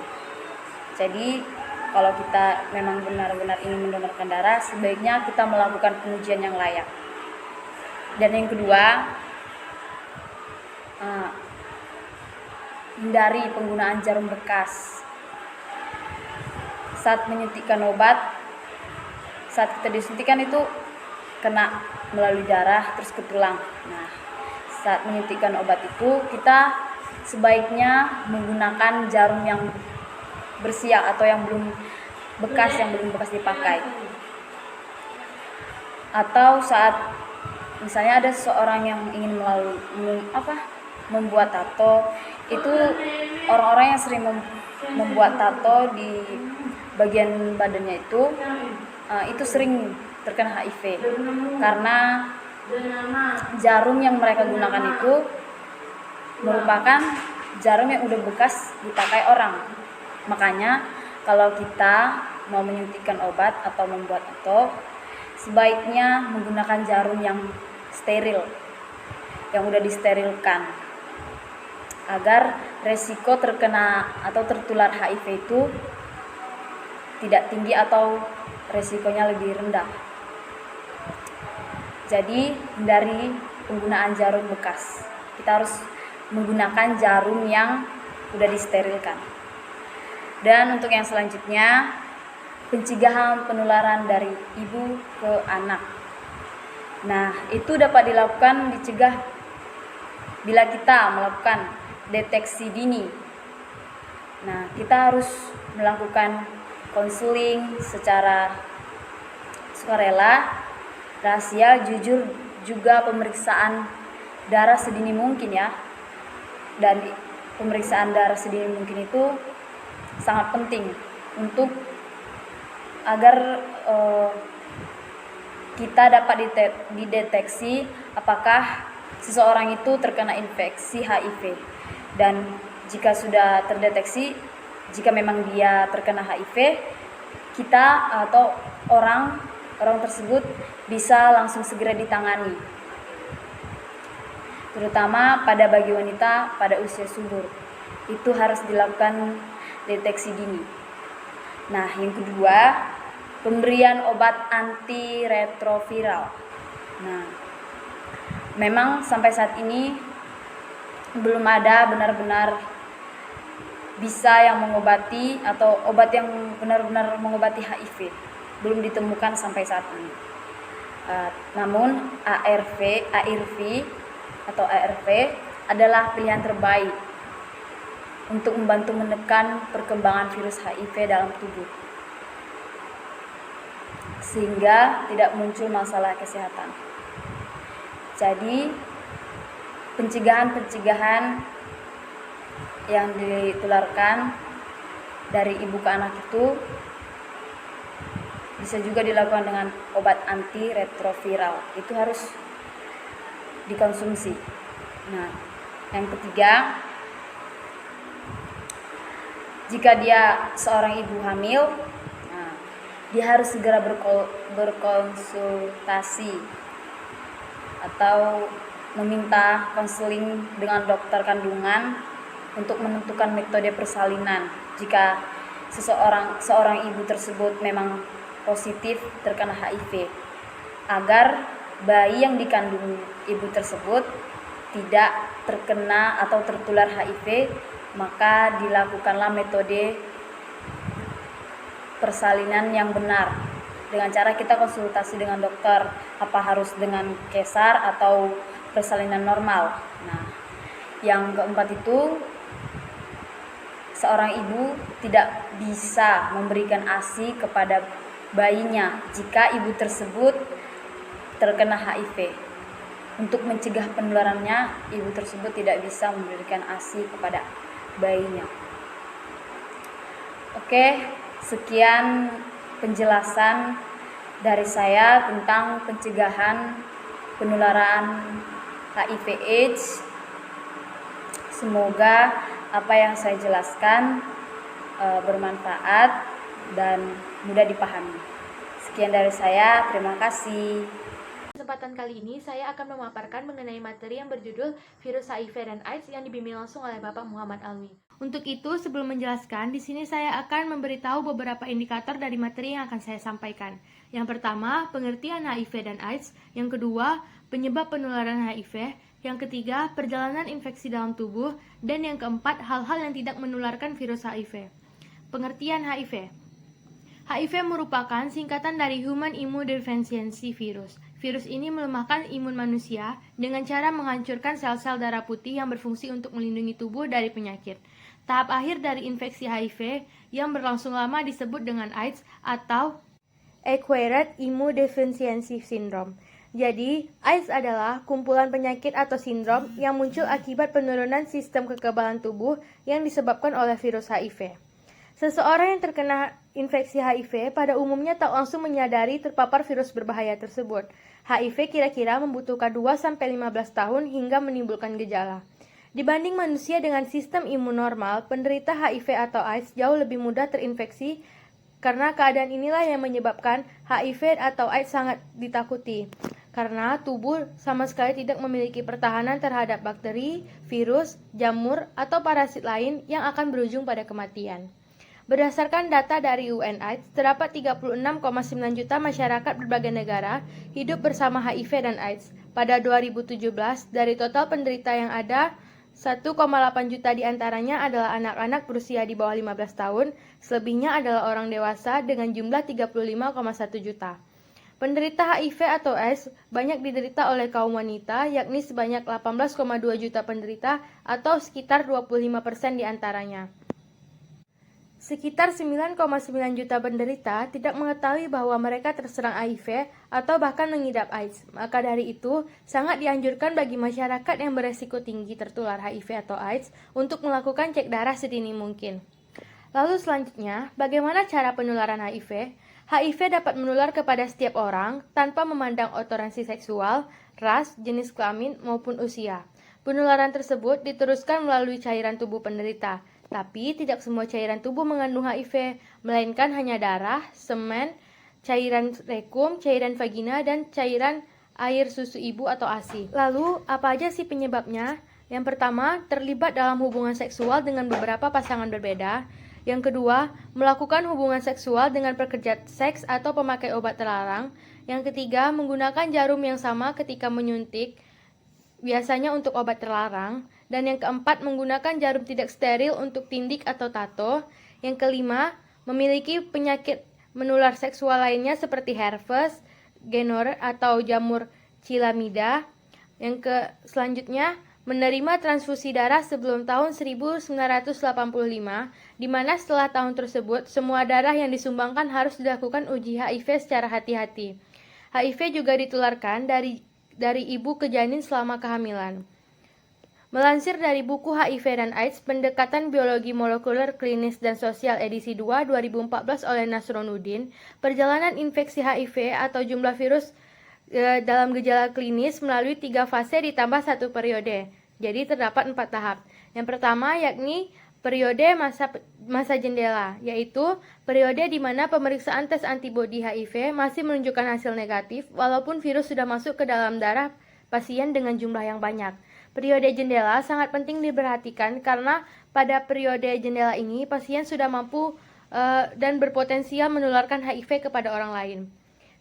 Jadi kalau kita memang benar-benar ingin mendonorkan darah, sebaiknya kita melakukan pengujian yang layak. Dan yang kedua, hindari penggunaan jarum bekas. Saat menyuntikkan obat, saat kita disuntikan itu kena melalui darah terus ke tulang. Nah, saat menyuntikkan obat itu kita sebaiknya menggunakan jarum yang bersiap atau yang belum bekas dipakai. Atau saat misalnya ada seseorang yang ingin membuat tato, itu orang-orang yang sering membuat tato di bagian badannya itu sering terkena HIV karena jarum yang mereka gunakan itu merupakan jarum yang udah bekas dipakai orang. Makanya kalau kita mau menyuntikkan obat atau membuat tato, sebaiknya menggunakan jarum yang steril, yang udah disterilkan, agar resiko terkena atau tertular HIV itu tidak tinggi atau resikonya lebih rendah. Jadi hindari penggunaan jarum bekas. Kita harus menggunakan jarum yang udah disterilkan. Dan untuk yang selanjutnya, pencegahan penularan dari ibu ke anak. Nah, itu dapat dicegah bila kita melakukan deteksi dini. Nah, kita harus melakukan konseling secara sukarela, rahasia, jujur, juga pemeriksaan darah sedini mungkin ya. Dan pemeriksaan darah sedini mungkin itu sangat penting untuk agar kita dapat dideteksi apakah seseorang itu terkena infeksi HIV. Dan jika sudah terdeteksi, jika memang dia terkena HIV, kita atau orang tersebut bisa langsung segera ditangani, terutama bagi wanita pada usia subur. Itu harus dilakukan deteksi dini. Nah, yang kedua, pemberian obat antiretroviral. Nah, memang sampai saat ini belum ada benar-benar bisa yang mengobati atau obat yang benar-benar mengobati HIV, belum ditemukan sampai saat ini. Namun ARV atau ARV adalah pilihan terbaik untuk membantu menekan perkembangan virus HIV dalam tubuh, sehingga tidak muncul masalah kesehatan. Jadi pencegahan yang ditularkan dari ibu ke anak itu bisa juga dilakukan dengan obat antiretroviral, itu harus dikonsumsi. Nah, yang ketiga, jika dia seorang ibu hamil, dia harus segera berkonsultasi atau meminta konseling dengan dokter kandungan untuk menentukan metode persalinan jika seorang ibu tersebut memang positif terkena HIV, agar bayi yang dikandung ibu tersebut tidak terkena atau tertular HIV. Maka dilakukanlah metode persalinan yang benar dengan cara kita konsultasi dengan dokter, apa harus dengan kesar atau persalinan normal. Nah, yang keempat itu, seorang ibu tidak bisa memberikan ASI kepada bayinya jika ibu tersebut terkena HIV. Untuk mencegah penularannya, ibu tersebut tidak bisa memberikan ASI kepada bayinya. Oke, sekian penjelasan dari saya tentang pencegahan penularan HIV/AIDS. Semoga apa yang saya jelaskan bermanfaat dan mudah dipahami. Sekian dari saya, terima kasih. Kesempatan kali ini saya akan memaparkan mengenai materi yang berjudul Virus HIV dan AIDS yang dibimbing langsung oleh Bapak Muhammad Alwi. Untuk itu, sebelum menjelaskan, di sini saya akan memberitahu beberapa indikator dari materi yang akan saya sampaikan. Yang pertama, pengertian HIV dan AIDS. Yang kedua, penyebab penularan HIV. Yang ketiga, perjalanan infeksi dalam tubuh. Dan yang keempat, hal-hal yang tidak menularkan virus HIV. Pengertian HIV. HIV merupakan singkatan dari Human Immunodeficiency Virus. Virus ini melemahkan imun manusia dengan cara menghancurkan sel-sel darah putih yang berfungsi untuk melindungi tubuh dari penyakit. Tahap akhir dari infeksi HIV yang berlangsung lama disebut dengan AIDS atau Acquired Immunodeficiency Syndrome. Jadi, AIDS adalah kumpulan penyakit atau sindrom yang muncul akibat penurunan sistem kekebalan tubuh yang disebabkan oleh virus HIV. Seseorang yang terkena infeksi HIV pada umumnya tak langsung menyadari terpapar virus berbahaya tersebut. HIV kira-kira membutuhkan 2-15 tahun hingga menimbulkan gejala. Dibanding manusia dengan sistem imun normal, penderita HIV atau AIDS jauh lebih mudah terinfeksi karena keadaan inilah yang menyebabkan HIV atau AIDS sangat ditakuti. Karena tubuh sama sekali tidak memiliki pertahanan terhadap bakteri, virus, jamur, atau parasit lain yang akan berujung pada kematian. Berdasarkan data dari UNAIDS, terdapat 36,9 juta masyarakat berbagai negara hidup bersama HIV dan AIDS. Pada 2017, dari total penderita yang ada, 1,8 juta diantaranya adalah anak-anak berusia di bawah 15 tahun, selebihnya adalah orang dewasa dengan jumlah 35,1 juta. Penderita HIV atau AIDS banyak diderita oleh kaum wanita, yakni sebanyak 18,2 juta penderita atau sekitar 25% diantaranya. Sekitar 9,9 juta penderita tidak mengetahui bahwa mereka terserang HIV atau bahkan mengidap AIDS. Maka dari itu, sangat dianjurkan bagi masyarakat yang beresiko tinggi tertular HIV atau AIDS untuk melakukan cek darah sedini mungkin. Lalu selanjutnya, bagaimana cara penularan HIV? HIV dapat menular kepada setiap orang tanpa memandang orientasi seksual, ras, jenis kelamin, maupun usia. Penularan tersebut diteruskan melalui cairan tubuh penderita. Tapi tidak semua cairan tubuh mengandung HIV, melainkan hanya darah, semen, cairan rekum, cairan vagina, dan cairan air susu ibu atau ASI. Lalu, apa aja sih penyebabnya? Yang pertama, terlibat dalam hubungan seksual dengan beberapa pasangan berbeda. Yang kedua, melakukan hubungan seksual dengan pekerja seks atau pemakai obat terlarang. Yang ketiga, menggunakan jarum yang sama ketika menyuntik. biasanya untuk obat terlarang. Dan yang keempat, menggunakan jarum tidak steril untuk tindik atau tato. Yang kelima, memiliki penyakit menular seksual lainnya seperti herpes, gonorrhea atau jamur Chlamydia. Selanjutnya, menerima transfusi darah sebelum tahun 1985, di mana setelah tahun tersebut, semua darah yang disumbangkan harus dilakukan uji HIV secara hati-hati. HIV juga ditularkan dari ibu ke janin selama kehamilan. Melansir dari buku HIV dan AIDS, Pendekatan Biologi Molekuler Klinis dan Sosial edisi 2 2014 oleh Nasronuddin, perjalanan infeksi HIV atau jumlah virus dalam gejala klinis melalui 3 fase ditambah 1 periode. Jadi terdapat 4 tahap. Yang pertama yakni periode masa jendela, yaitu periode di mana pemeriksaan tes antibodi HIV masih menunjukkan hasil negatif walaupun virus sudah masuk ke dalam darah pasien dengan jumlah yang banyak. Periode jendela sangat penting diperhatikan karena pada periode jendela ini pasien sudah mampu dan berpotensial menularkan HIV kepada orang lain.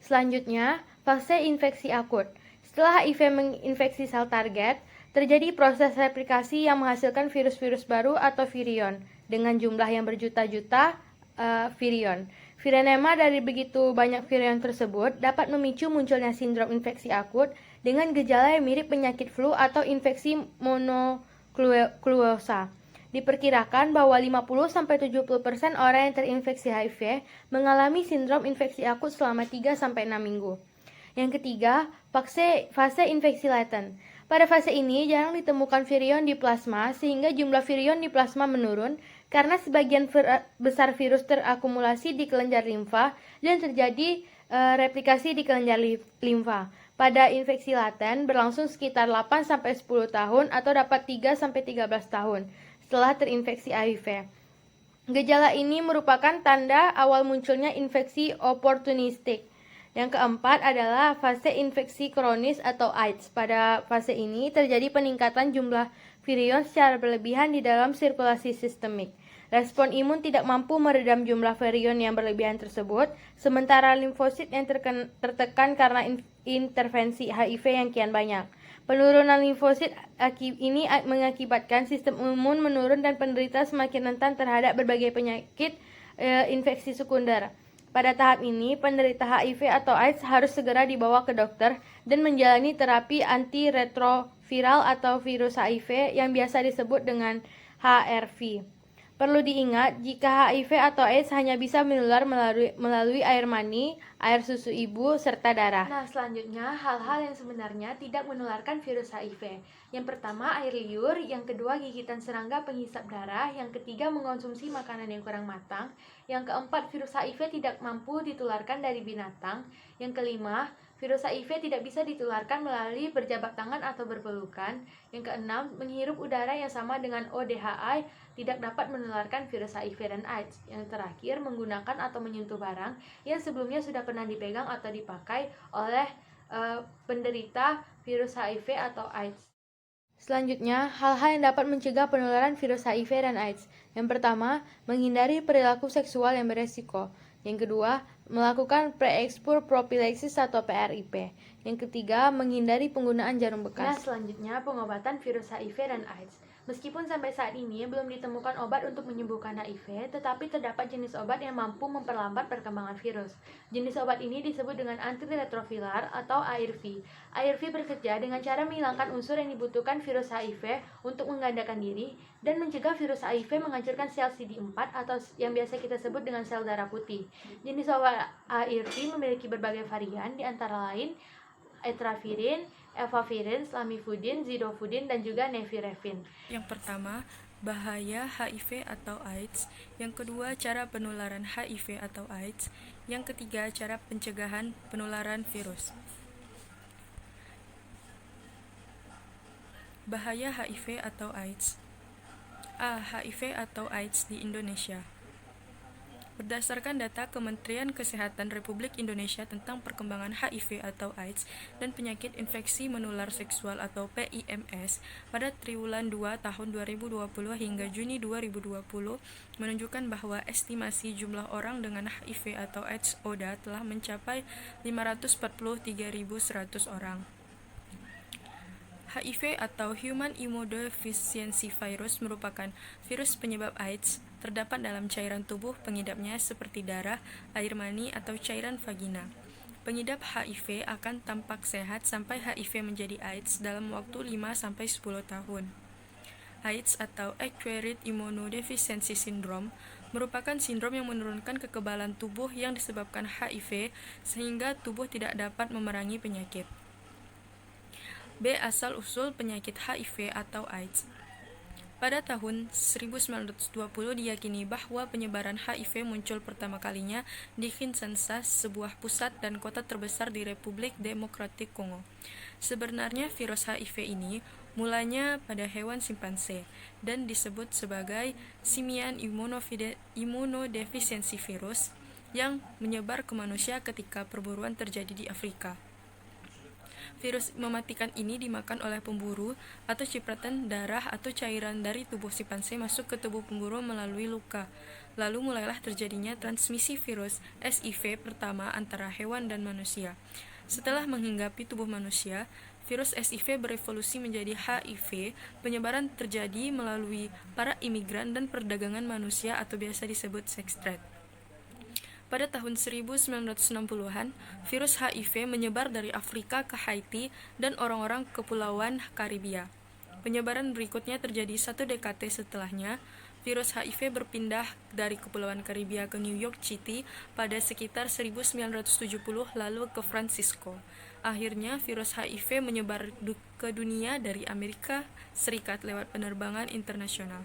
Selanjutnya, fase infeksi akut. Setelah HIV menginfeksi sel target, terjadi proses replikasi yang menghasilkan virus-virus baru atau virion dengan jumlah yang berjuta-juta virion. Virenema dari begitu banyak virion tersebut dapat memicu munculnya sindrom infeksi akut dengan gejala yang mirip penyakit flu atau infeksi monokluosa. Diperkirakan bahwa 50-70% orang yang terinfeksi HIV mengalami sindrom infeksi akut selama 3-6 minggu. Yang ketiga, fase infeksi laten. Pada fase ini jarang ditemukan virion di plasma sehingga jumlah virion di plasma menurun karena sebagian besar virus terakumulasi di kelenjar limfa dan terjadi replikasi di kelenjar limfa. Pada infeksi laten berlangsung sekitar 8-10 tahun atau dapat 3-13 tahun setelah terinfeksi HIV. Gejala ini merupakan tanda awal munculnya infeksi oportunistik. Yang keempat adalah fase infeksi kronis atau AIDS. Pada fase ini terjadi peningkatan jumlah virion secara berlebihan di dalam sirkulasi sistemik. Respon imun tidak mampu meredam jumlah virion yang berlebihan tersebut, sementara limfosit yang tertekan karena intervensi HIV yang kian banyak. Penurunan limfosit ini mengakibatkan sistem imun menurun dan penderita semakin rentan terhadap berbagai penyakit infeksi sekunder. Pada tahap ini, penderita HIV atau AIDS harus segera dibawa ke dokter dan menjalani terapi antiretroviral atau virus HIV yang biasa disebut dengan HRV. Perlu diingat, jika HIV atau AIDS hanya bisa menular melalui air mani, air susu ibu, serta darah. Nah, selanjutnya hal-hal yang sebenarnya tidak menularkan virus HIV. Yang pertama, air liur. Yang kedua, gigitan serangga penghisap darah. Yang ketiga, mengonsumsi makanan yang kurang matang. Yang keempat, virus HIV tidak mampu ditularkan dari binatang. Yang kelima, virus HIV tidak bisa ditularkan melalui berjabat tangan atau berpelukan. Yang keenam, menghirup udara yang sama dengan ODHI tidak dapat menularkan virus HIV dan AIDS. Yang terakhir, menggunakan atau menyentuh barang yang sebelumnya sudah pernah dipegang atau dipakai oleh penderita virus HIV atau AIDS. Selanjutnya, hal-hal yang dapat mencegah penularan virus HIV dan AIDS. Yang pertama, menghindari perilaku seksual yang beresiko. Yang kedua, melakukan pre-exposure prophylaxis atau PrIP. Yang ketiga, menghindari penggunaan jarum bekas. Nah, selanjutnya pengobatan virus HIV dan AIDS. Meskipun sampai saat ini belum ditemukan obat untuk menyembuhkan HIV, tetapi terdapat jenis obat yang mampu memperlambat perkembangan virus. Jenis obat ini disebut dengan antiretroviral atau ARV. ARV bekerja dengan cara menghilangkan unsur yang dibutuhkan virus HIV untuk menggandakan diri dan mencegah virus HIV menghancurkan sel CD4 atau yang biasa kita sebut dengan sel darah putih. Jenis obat ARV memiliki berbagai varian, di antara lain etravirin, efavirin, lamivudin, zidovudin, dan juga nevirapin. Yang pertama, bahaya HIV atau AIDS. Yang kedua, cara penularan HIV atau AIDS. Yang ketiga, cara pencegahan penularan virus. Bahaya HIV atau AIDS. HIV atau AIDS di Indonesia. Berdasarkan data Kementerian Kesehatan Republik Indonesia tentang perkembangan HIV atau AIDS dan penyakit infeksi menular seksual atau PIMS pada triwulan 2 tahun 2020 hingga Juni 2020 menunjukkan bahwa estimasi jumlah orang dengan HIV atau AIDS ODA telah mencapai 543.100 orang. HIV atau Human Immunodeficiency Virus merupakan virus penyebab AIDS. Terdapat dalam cairan tubuh pengidapnya seperti darah, air mani, atau cairan vagina. Pengidap HIV akan tampak sehat sampai HIV menjadi AIDS dalam waktu 5-10 tahun. AIDS atau Acquired Immunodeficiency Syndrome merupakan sindrom yang menurunkan kekebalan tubuh yang disebabkan HIV sehingga tubuh tidak dapat memerangi penyakit. B. Asal-usul penyakit HIV atau AIDS. Pada tahun 1920 diyakini bahwa penyebaran HIV muncul pertama kalinya di Kinshasa, sebuah pusat dan kota terbesar di Republik Demokratik Kongo. Sebenarnya virus HIV ini mulanya pada hewan simpanse dan disebut sebagai simian immunodeficiency virus yang menyebar ke manusia ketika perburuan terjadi di Afrika. Virus mematikan ini dimakan oleh pemburu atau cipratan darah atau cairan dari tubuh simpanse masuk ke tubuh pemburu melalui luka. Lalu mulailah terjadinya transmisi virus SIV pertama antara hewan dan manusia. Setelah menghinggapi tubuh manusia, virus SIV berevolusi menjadi HIV. Penyebaran terjadi melalui para imigran dan perdagangan manusia atau biasa disebut sex trade. Pada tahun 1960-an, virus HIV menyebar dari Afrika ke Haiti dan orang-orang kepulauan Karibia. Penyebaran berikutnya terjadi 1 dekade setelahnya. Virus HIV berpindah dari kepulauan Karibia ke New York City pada sekitar 1970 lalu ke Francisco. Akhirnya virus HIV menyebar ke dunia dari Amerika Serikat lewat penerbangan internasional.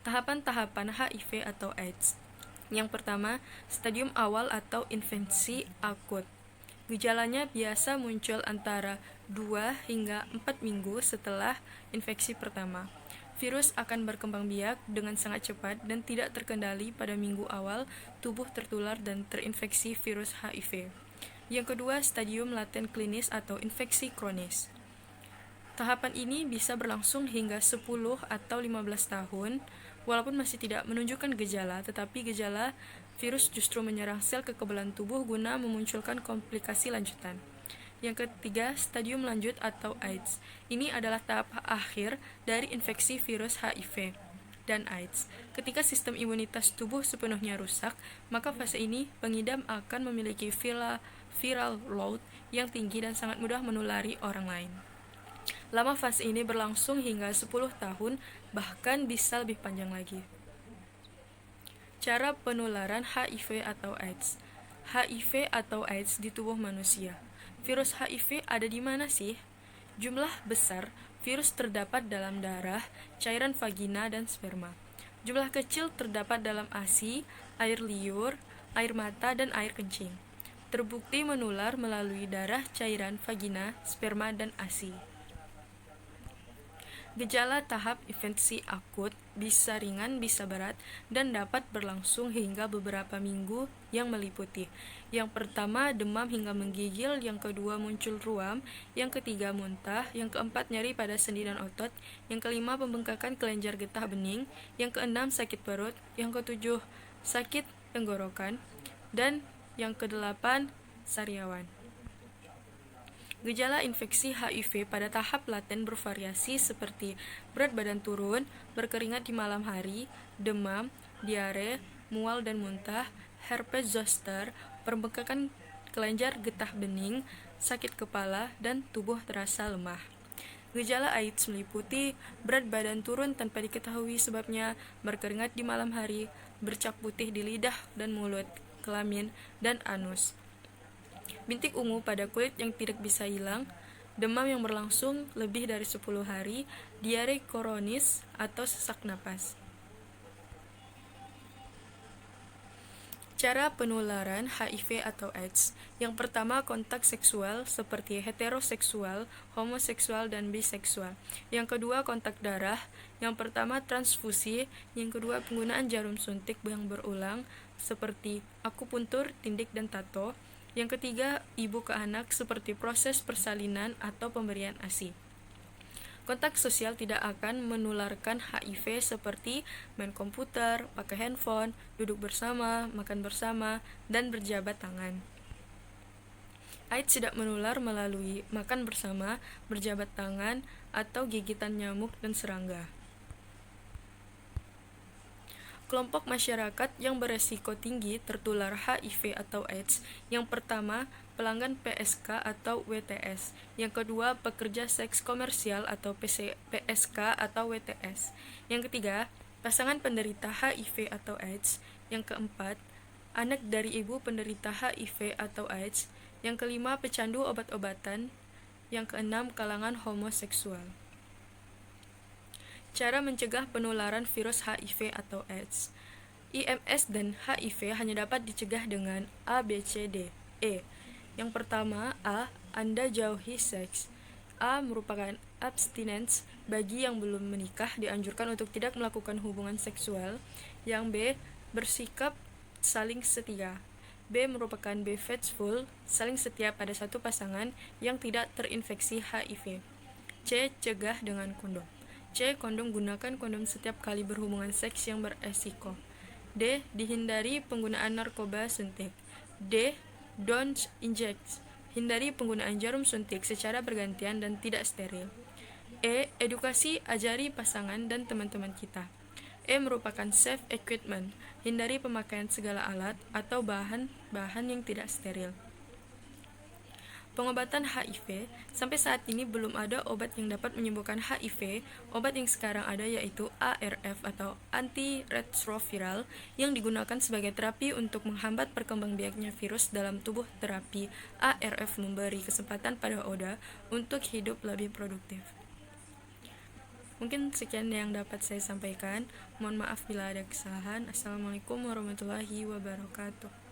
Tahapan-tahapan HIV atau AIDS. Yang pertama, stadium awal atau infeksi akut. Gejalanya biasa muncul antara 2 hingga 4 minggu setelah infeksi pertama. Virus akan berkembang biak dengan sangat cepat dan tidak terkendali pada minggu awal tubuh tertular dan terinfeksi virus HIV. Yang kedua, stadium laten klinis atau infeksi kronis. Tahapan ini bisa berlangsung hingga 10 atau 15 tahun. Walaupun masih tidak menunjukkan gejala, tetapi gejala virus justru menyerang sel kekebalan tubuh guna memunculkan komplikasi lanjutan. Yang ketiga, stadium lanjut atau AIDS. Ini adalah tahap akhir dari infeksi virus HIV dan AIDS. Ketika sistem imunitas tubuh sepenuhnya rusak, maka fase ini pengidap akan memiliki viral load yang tinggi dan sangat mudah menulari orang lain. Lama fase ini berlangsung hingga 10 tahun, bahkan bisa lebih panjang lagi. Cara penularan HIV atau AIDS. HIV atau AIDS di tubuh manusia. Virus HIV ada di mana sih? Jumlah besar virus terdapat dalam darah, cairan vagina, dan sperma. Jumlah kecil terdapat dalam ASI, air liur, air mata, dan air kencing. Terbukti menular melalui darah, cairan vagina, sperma, dan ASI. Gejala tahap infeksi akut bisa ringan, bisa berat, dan dapat berlangsung hingga beberapa minggu yang meliputi. Yang pertama, demam hingga menggigil. Yang kedua, muncul ruam. Yang ketiga, muntah. Yang keempat, nyeri pada sendi dan otot. Yang kelima, pembengkakan kelenjar getah bening. Yang keenam, sakit perut. Yang ketujuh, sakit tenggorokan. Dan yang kedelapan, sariawan. Gejala infeksi HIV pada tahap laten bervariasi seperti berat badan turun, berkeringat di malam hari, demam, diare, mual dan muntah, herpes zoster, pembengkakan kelenjar getah bening, sakit kepala, dan tubuh terasa lemah. Gejala AIDS meliputi berat badan turun tanpa diketahui sebabnya, berkeringat di malam hari, bercak putih di lidah dan mulut, kelamin, dan anus. Bintik ungu pada kulit yang tidak bisa hilang, demam yang berlangsung lebih dari 10 hari, diare kronis atau sesak napas. Cara penularan HIV atau AIDS. Yang pertama, kontak seksual seperti heteroseksual, homoseksual, dan biseksual. Yang kedua, kontak darah. Yang pertama, transfusi. Yang kedua, penggunaan jarum suntik yang berulang seperti akupuntur, tindik, dan tato. Yang ketiga, ibu ke anak seperti proses persalinan atau pemberian ASI. Kontak sosial tidak akan menularkan HIV seperti main komputer, pakai handphone, duduk bersama, makan bersama, dan berjabat tangan. AIDS tidak menular melalui makan bersama, berjabat tangan, atau gigitan nyamuk dan serangga. Kelompok masyarakat yang beresiko tinggi tertular HIV atau AIDS. Yang pertama, pelanggan PSK atau WTS. Yang kedua, pekerja seks komersial atau PSK atau WTS. Yang ketiga, pasangan penderita HIV atau AIDS. Yang keempat, anak dari ibu penderita HIV atau AIDS. Yang kelima, pecandu obat-obatan. Yang keenam, kalangan homoseksual. Cara mencegah penularan virus HIV atau AIDS. IMS dan HIV hanya dapat dicegah dengan A, B, C, D, E. Yang pertama, A. Anda jauhi seks. A. Merupakan abstinence. Bagi yang belum menikah, dianjurkan untuk tidak melakukan hubungan seksual. Yang B. Bersikap saling setia. B. Merupakan be faithful, saling setia pada satu pasangan yang tidak terinfeksi HIV. C. Cegah dengan kondom. C. Kondom. Gunakan kondom setiap kali berhubungan seks yang beresiko. D. Dihindari penggunaan narkoba suntik. D. Don't inject. Hindari penggunaan jarum suntik secara bergantian dan tidak steril. E. Edukasi, ajari pasangan dan teman-teman kita. E. Merupakan safe equipment. Hindari pemakaian segala alat atau bahan-bahan yang tidak steril. Pengobatan HIV. Sampai saat ini belum ada obat yang dapat menyembuhkan HIV. Obat yang sekarang ada yaitu ARF atau antiretroviral yang digunakan sebagai terapi untuk menghambat perkembangbiaknya virus dalam tubuh. Terapi ARF memberi kesempatan pada ODA untuk hidup lebih produktif. Mungkin sekian yang dapat saya sampaikan. Mohon maaf bila ada kesalahan. Assalamualaikum warahmatullahi wabarakatuh.